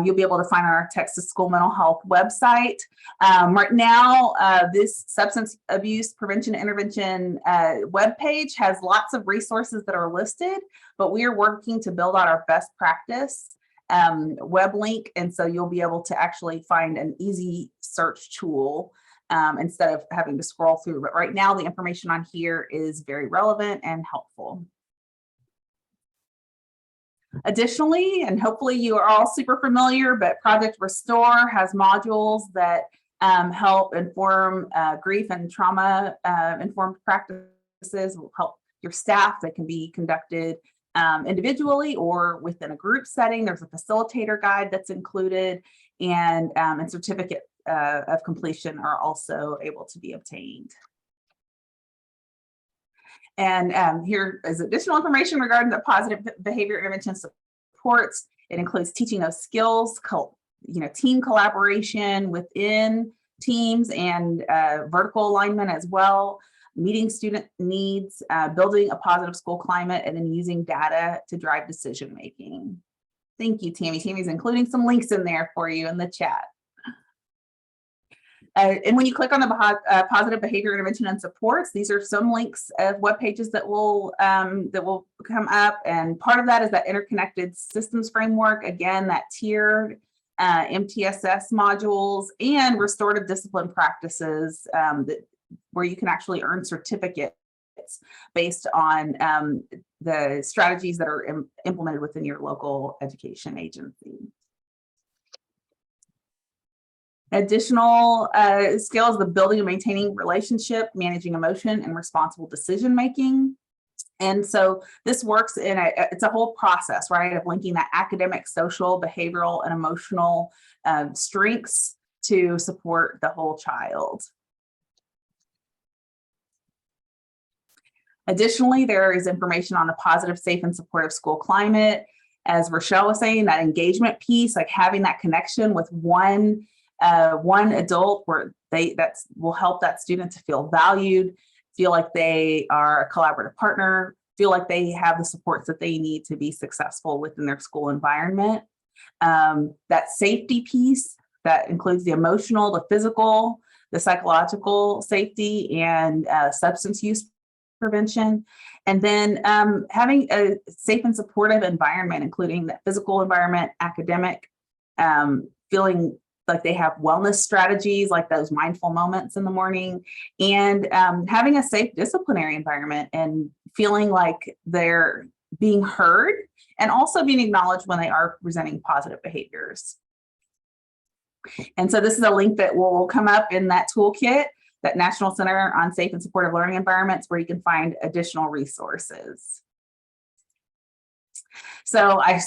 you'll be able to find on our Texas School Mental Health website. Right now, this substance abuse prevention and intervention webpage has lots of resources that are listed, but we are working to build out our best practice web link. And so you'll be able to actually find an easy search tool instead of having to scroll through. But right now, the information on here is very relevant and helpful. Additionally, and hopefully you are all super familiar, but Project Restore has modules that help inform grief and trauma informed practices, will help your staff that can be conducted individually or within a group setting. There's a facilitator guide that's included, and certificate of completion are also able to be obtained. And here is additional information regarding the positive behavior intervention supports. It includes teaching those skills, team collaboration within teams, and vertical alignment as well, meeting student needs, building a positive school climate, and then using data to drive decision making. Thank you, Tammy. Tammy's including some links in there for you in the chat. And when you click on the positive behavior intervention and supports, these are some links of web pages that will come up. And part of that is that interconnected systems framework. Again, that tiered MTSS modules and restorative discipline practices where you can actually earn certificates based on the strategies that are implemented within your local education agency. Additional skills, the building and maintaining relationship, managing emotion, and responsible decision making. And so this works it's a whole process, right, of linking that academic, social, behavioral, and emotional strengths to support the whole child. Additionally, there is information on the positive, safe, and supportive school climate. As Rachelle was saying, that engagement piece, like having that connection with one adult where that will help that student to feel valued, feel like they are a collaborative partner, feel like they have the supports that they need to be successful within their school environment. That safety piece that includes the emotional, the physical, the psychological safety and substance use prevention, and then having a safe and supportive environment, including the physical environment, academic, feeling like they have wellness strategies like those mindful moments in the morning, and having a safe disciplinary environment and feeling like they're being heard and also being acknowledged when they are presenting positive behaviors. And so this is a link that will come up in that toolkit, that National Center on Safe and Supportive Learning Environments, where you can find additional resources. So I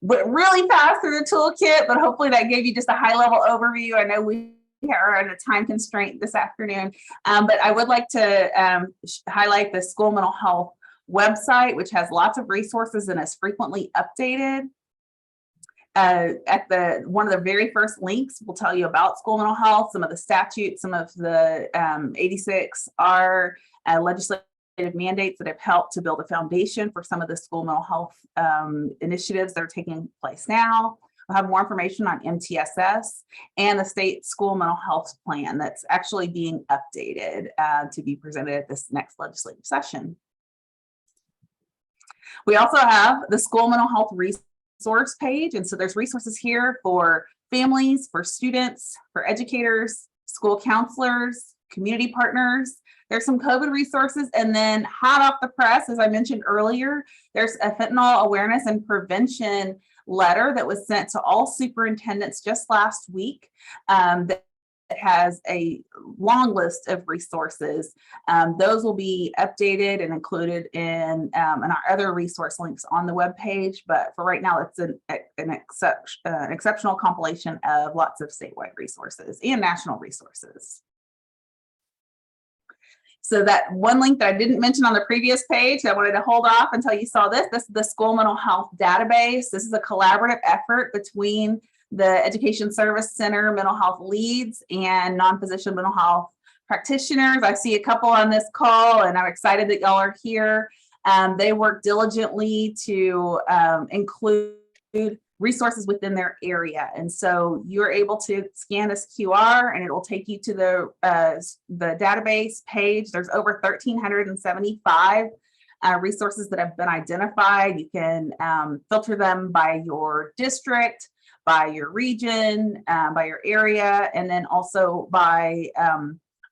went really fast through the toolkit, but hopefully that gave you just a high level overview. I know we are at a time constraint this afternoon, but I would like to highlight the school mental health website, which has lots of resources and is frequently updated. At one of the very first links, we'll tell you about school mental health, some of the statutes, some of the 86R legislative mandates that have helped to build a foundation for some of the school mental health initiatives that are taking place now. We'll have more information on MTSS and the state school mental health plan that's actually being updated to be presented at this next legislative session. We also have the school mental health resource page. And so there's resources here for families, for students, for educators, school counselors, community partners. There's some COVID resources, and then hot off the press, as I mentioned earlier, there's a fentanyl awareness and prevention letter that was sent to all superintendents just last week that has a long list of resources. Those will be updated and included in our other resource links on the webpage. But for right now, it's an exceptional compilation of lots of statewide resources and national resources. So that one link that I didn't mention on the previous page, I wanted to hold off until you saw this. This is the School Mental Health Database. This is a collaborative effort between the Education Service Center mental health leads and non-physician mental health practitioners. I see a couple on this call, and I'm excited that y'all are here. They work diligently to include resources within their area. And so you're able to scan this QR and it will take you to the database page. There's over 1,375 resources that have been identified. You can filter them by your district, by your region, by your area, and then also by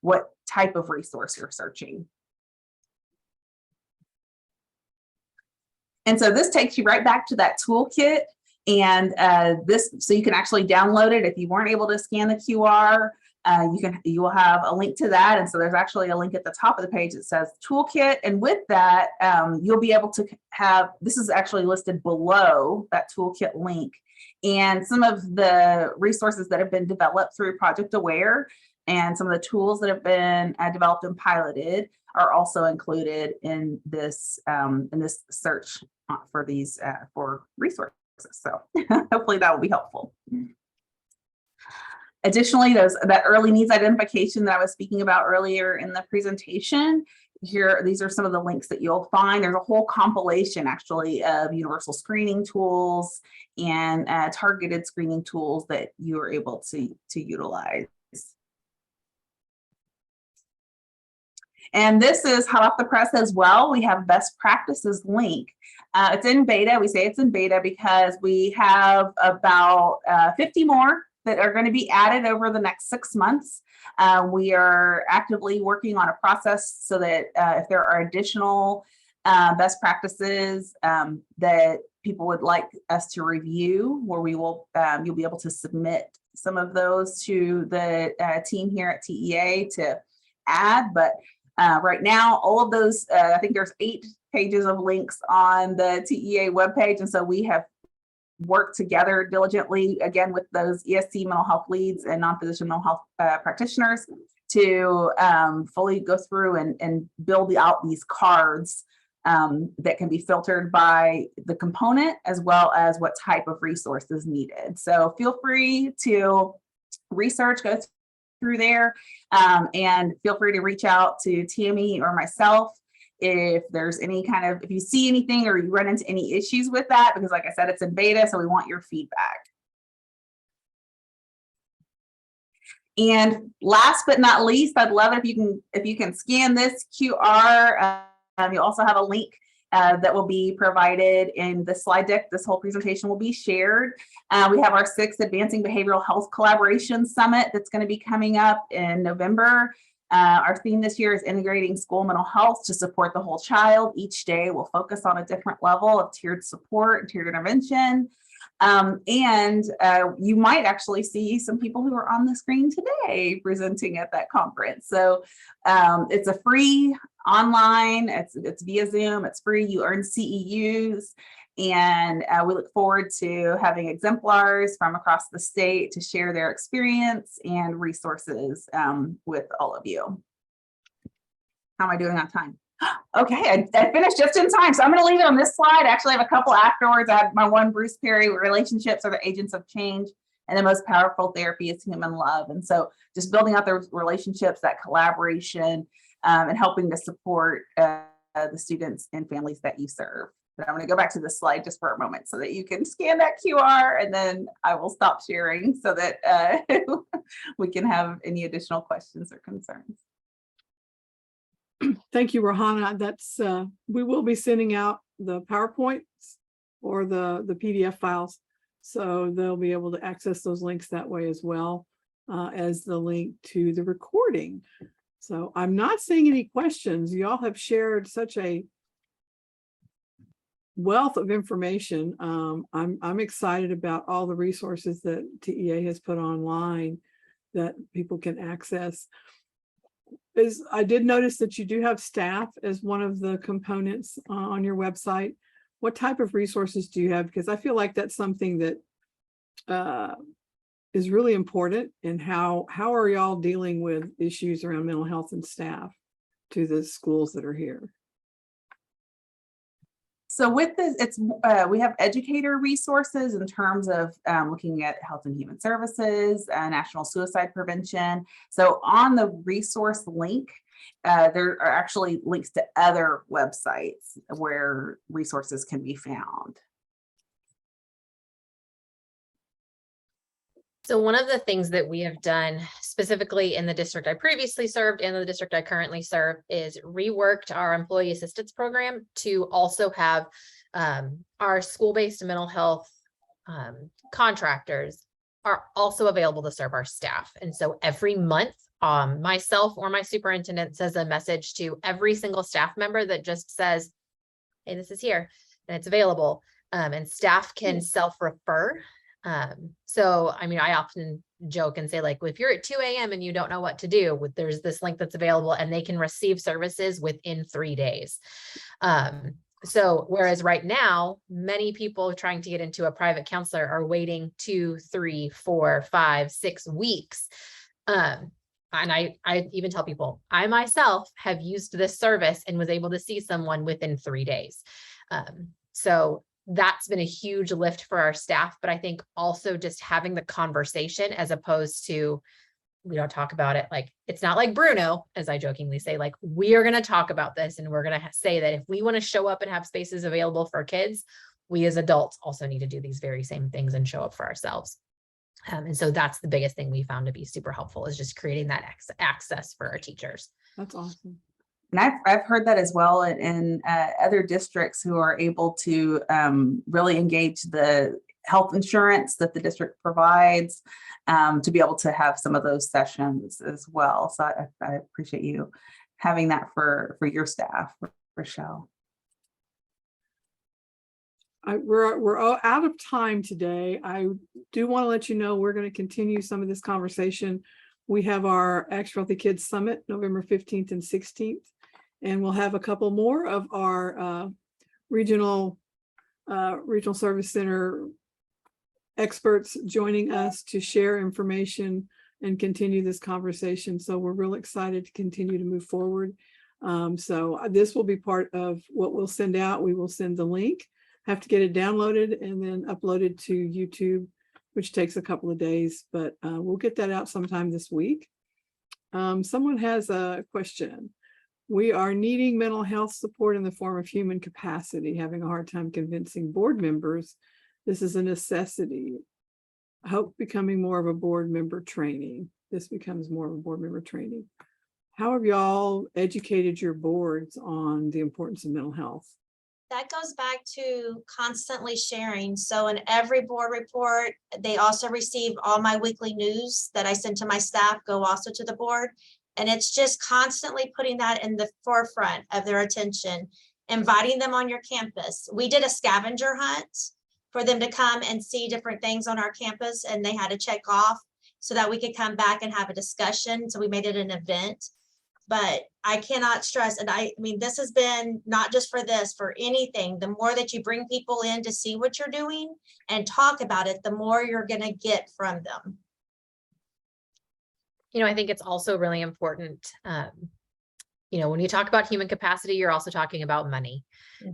what type of resource you're searching. And so this takes you right back to that toolkit. And so you can actually download it. If you weren't able to scan the QR, you will have a link to that. And so there's actually a link at the top of the page that says toolkit. And with that, you'll be able to have, this is actually listed below that toolkit link, and some of the resources that have been developed through Project Aware and some of the tools that have been developed and piloted are also included in this search for these for resources. So hopefully that will be helpful. Additionally, that early needs identification that I was speaking about earlier in the presentation. Here, these are some of the links that you'll find. There's a whole compilation actually of universal screening tools and targeted screening tools that you are able to utilize. And this is hot off the press as well. We have best practices link. It's in beta. We say it's in beta because we have about 50 more that are going to be added over the next 6 months. We are actively working on a process so that if there are additional best practices that people would like us to review, where we will, you'll be able to submit some of those to the team here at TEA to add. But right now, all of those, I think there's 8 pages of links on the TEA webpage. And so we have worked together diligently, again, with those ESC mental health leads and non-physician mental health practitioners to fully go through and build out these cards that can be filtered by the component as well as what type of resource is needed. So feel free to research, go through there, and feel free to reach out to Tammy or myself if there's any kind of, if you see anything or you run into any issues with that, because like I said, it's in beta, so we want your feedback. And last but not least, I'd love it if you can scan this QR. You'll also have a link that will be provided in the slide deck. This whole presentation will be shared. We have our 6th Advancing Behavioral Health Collaboration Summit that's going to be coming up in November. Our theme this year is integrating school mental health to support the whole child. Each day will focus on a different level of tiered support and tiered intervention. You might actually see some people who are on the screen today presenting at that conference. So it's a free online, it's via Zoom, it's free, you earn CEUs, and we look forward to having exemplars from across the state to share their experience and resources with all of you. How am I doing on time? Okay, I finished just in time. So I'm going to leave it on this slide. I actually have a couple afterwards. I have my one, Bruce Perry, relationships are the agents of change, and the most powerful therapy is human love. And so just building out those relationships, that collaboration, and helping to support the students and families that you serve. But I'm going to go back to this slide just for a moment so that you can scan that QR, and then I will stop sharing so that we can have any additional questions or concerns. Thank you, Rohanna. That's we will be sending out the PowerPoints or the PDF files, so they'll be able to access those links that way as well as the link to the recording. So I'm not seeing any questions. You all have shared such a wealth of information. I'm excited about all the resources that TEA has put online that people can access. I did notice that you do have staff as one of the components on your website. What type of resources do you have? Because I feel like that's something that is really important. And how are y'all dealing with issues around mental health and staff to the schools that are here? So with this, we have educator resources in terms of looking at health and human services, national suicide prevention. So on the resource link, there are actually links to other websites where resources can be found. So one of the things that we have done specifically in the district I previously served and the district I currently serve is reworked our employee assistance program to also have our school-based mental health contractors are also available to serve our staff. And so every month, myself or my superintendent says a message to every single staff member that just says, hey, this is here and it's available. And staff can self-refer. So, I mean, I often joke and say, like, if you're at 2 a.m. and you don't know what to do, there's this link that's available and they can receive services within 3 days. So whereas right now, many people trying to get into a private counselor are waiting 2, 3, 4, 5, 6 weeks. And I even tell people, I myself have used this service and was able to see someone within 3 days. So that's been a huge lift for our staff, but I think also just having the conversation as opposed to, we don't talk about it. Like, it's not like Bruno, as I jokingly say, like, we are going to talk about this and we're going to say that if we want to show up and have spaces available for kids, we as adults also need to do these very same things and show up for ourselves. And so that's the biggest thing we found to be super helpful, is just creating that access for our teachers. That's awesome. And I've heard that as well in other districts who are able to really engage the health insurance that the district provides to be able to have some of those sessions as well. So I appreciate you having that for your staff, Rachelle. We're all out of time today. I do want to let you know we're going to continue some of this conversation. We have our Ask Healthy Kids Summit, November 15th and 16th. And we'll have a couple more of our regional service center experts joining us to share information and continue this conversation. So we're real excited to continue to move forward. So this will be part of what we'll send out. We will send the link, have to get it downloaded and then uploaded to YouTube, which takes a couple of days, but we'll get that out sometime this week. Someone has a question. We are needing mental health support in the form of human capacity, having a hard time convincing board members this is a necessity. I hope becoming more of a board member training. this becomes more of a board member training. How have y'all educated your boards on the importance of mental health? That goes back to constantly sharing. So in every board report, they also receive all my weekly news that I send to my staff, go also to the board. And it's just constantly putting that in the forefront of their attention, inviting them on your campus. We did a scavenger hunt for them to come and see different things on our campus, and they had to check off so that we could come back and have a discussion. So we made it an event. But I cannot stress, and I mean, this has been not just for this, for anything. The more that you bring people in to see what you're doing and talk about it, the more you're going to get from them. You know, I think it's also really important. You know, when you talk about human capacity, you're also talking about money.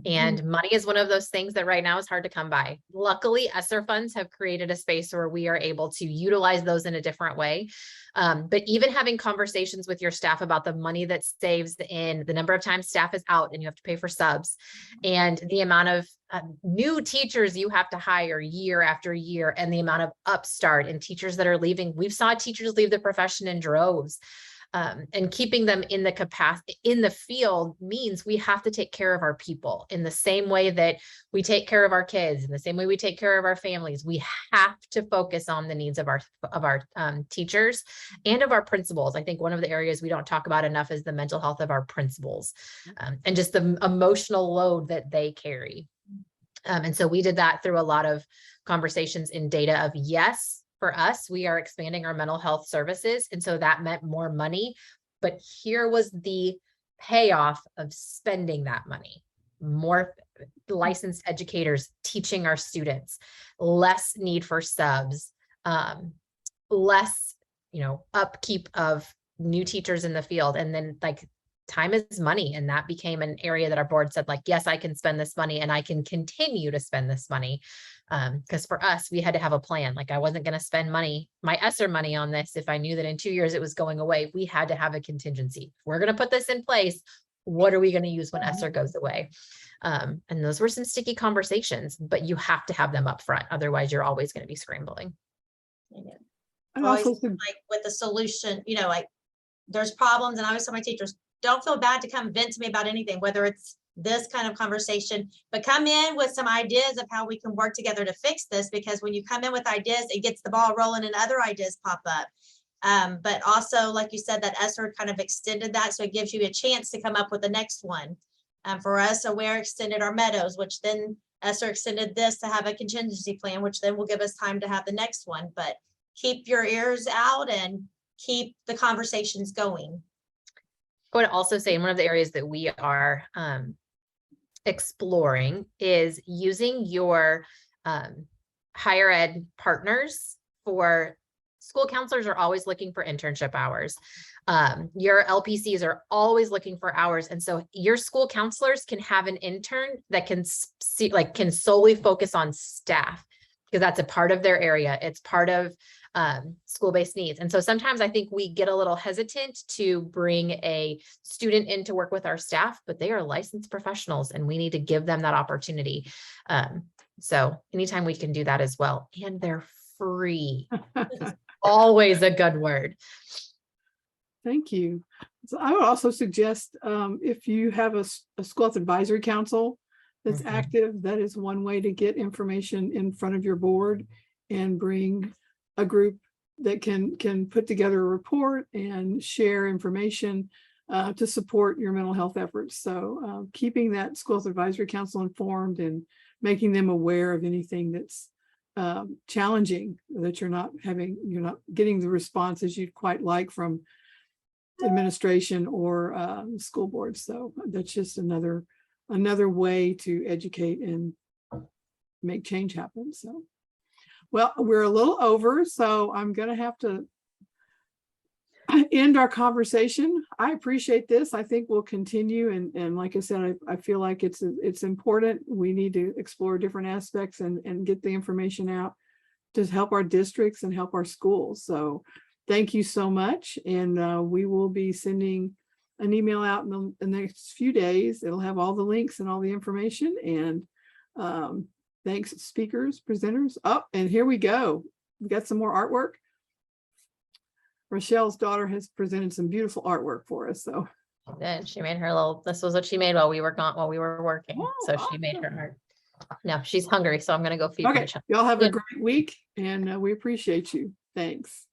And money is one of those things that right now is hard to come by. Luckily, ESSER funds have created a space where we are able to utilize those in a different way. But even having conversations with your staff about the money that saves in the number of times staff is out and you have to pay for subs, and the amount of new teachers you have to hire year after year, and the amount of upstart and teachers that are leaving. We've saw teachers leave the profession in droves. And keeping them in the capacity in the field means we have to take care of our people in the same way that we take care of our kids, in the same way we take care of our families. We have to focus on the needs of our teachers and of our principals. I think one of the areas we don't talk about enough is the mental health of our principals, and just the emotional load that they carry. And so we did that through a lot of conversations in data of, yes, for us, we are expanding our mental health services. And so that meant more money, but here was the payoff of spending that money. More licensed educators teaching our students, less need for subs, less, you know, upkeep of new teachers in the field. And then like time is money. And that became an area that our board said, like, yes, I can spend this money and I can continue to spend this money. Because for us, we had to have a plan. Like I wasn't going to spend money, my ESSER money on this if I knew that in 2 years it was going away. We had to have a contingency. If we're going to put this in place, what are we going to use when ESSER goes away? And those were some sticky conversations, but you have to have them up front. Otherwise, you're always going to be scrambling. And Always also, like with the solution, you know, like there's problems, and I always tell my teachers, don't feel bad to come vent to me about anything, whether it's this kind of conversation, but come in with some ideas of how we can work together to fix this, because when you come in with ideas, it gets the ball rolling and other ideas pop up. But also, like you said, that ESSER kind of extended that, so it gives you a chance to come up with the next one. For us, AWARE extended our meadows, which then ESSER extended this to have a contingency plan, which then will give us time to have the next one. But keep your ears out and keep the conversations going. I would also say one of the areas that we are exploring is using your higher ed partners. For school counselors are always looking for internship hours. Your LPCs are always looking for hours. And so your school counselors can have an intern that can can solely focus on staff, because that's a part of their area. It's part of school-based needs. And so sometimes I think we get a little hesitant to bring a student in to work with our staff, but they are licensed professionals and we need to give them that opportunity. So anytime we can do that as well, and they're free. It's always a good word. thank you. So I would also suggest if you have a school health advisory council that's active, that is one way to get information in front of your board and bring a group that can put together a report and share information to support your mental health efforts. So keeping that school health advisory council informed and making them aware of anything that's challenging, that you're not getting the responses you'd quite like from administration or school boards. So that's just another way to educate and make change happen. So, well, we're a little over, so I'm going to have to end our conversation. I appreciate this. I think we'll continue. And like I said, I feel like it's important. We need to explore different aspects and get the information out to help our districts and help our schools. So thank you so much. And we will be sending an email out in the next few days. It'll have all the links and all the information. And thanks, speakers, presenters. Oh, and here we go. We got some more artwork. Rachelle's daughter has presented some beautiful artwork for us. So And she made her little, this was what she made while we were gone, while we were working. Oh, So she made her art. No, she's hungry, so I'm gonna go feed my okay, child. y'all have a Yeah. great week and we appreciate you. Thanks.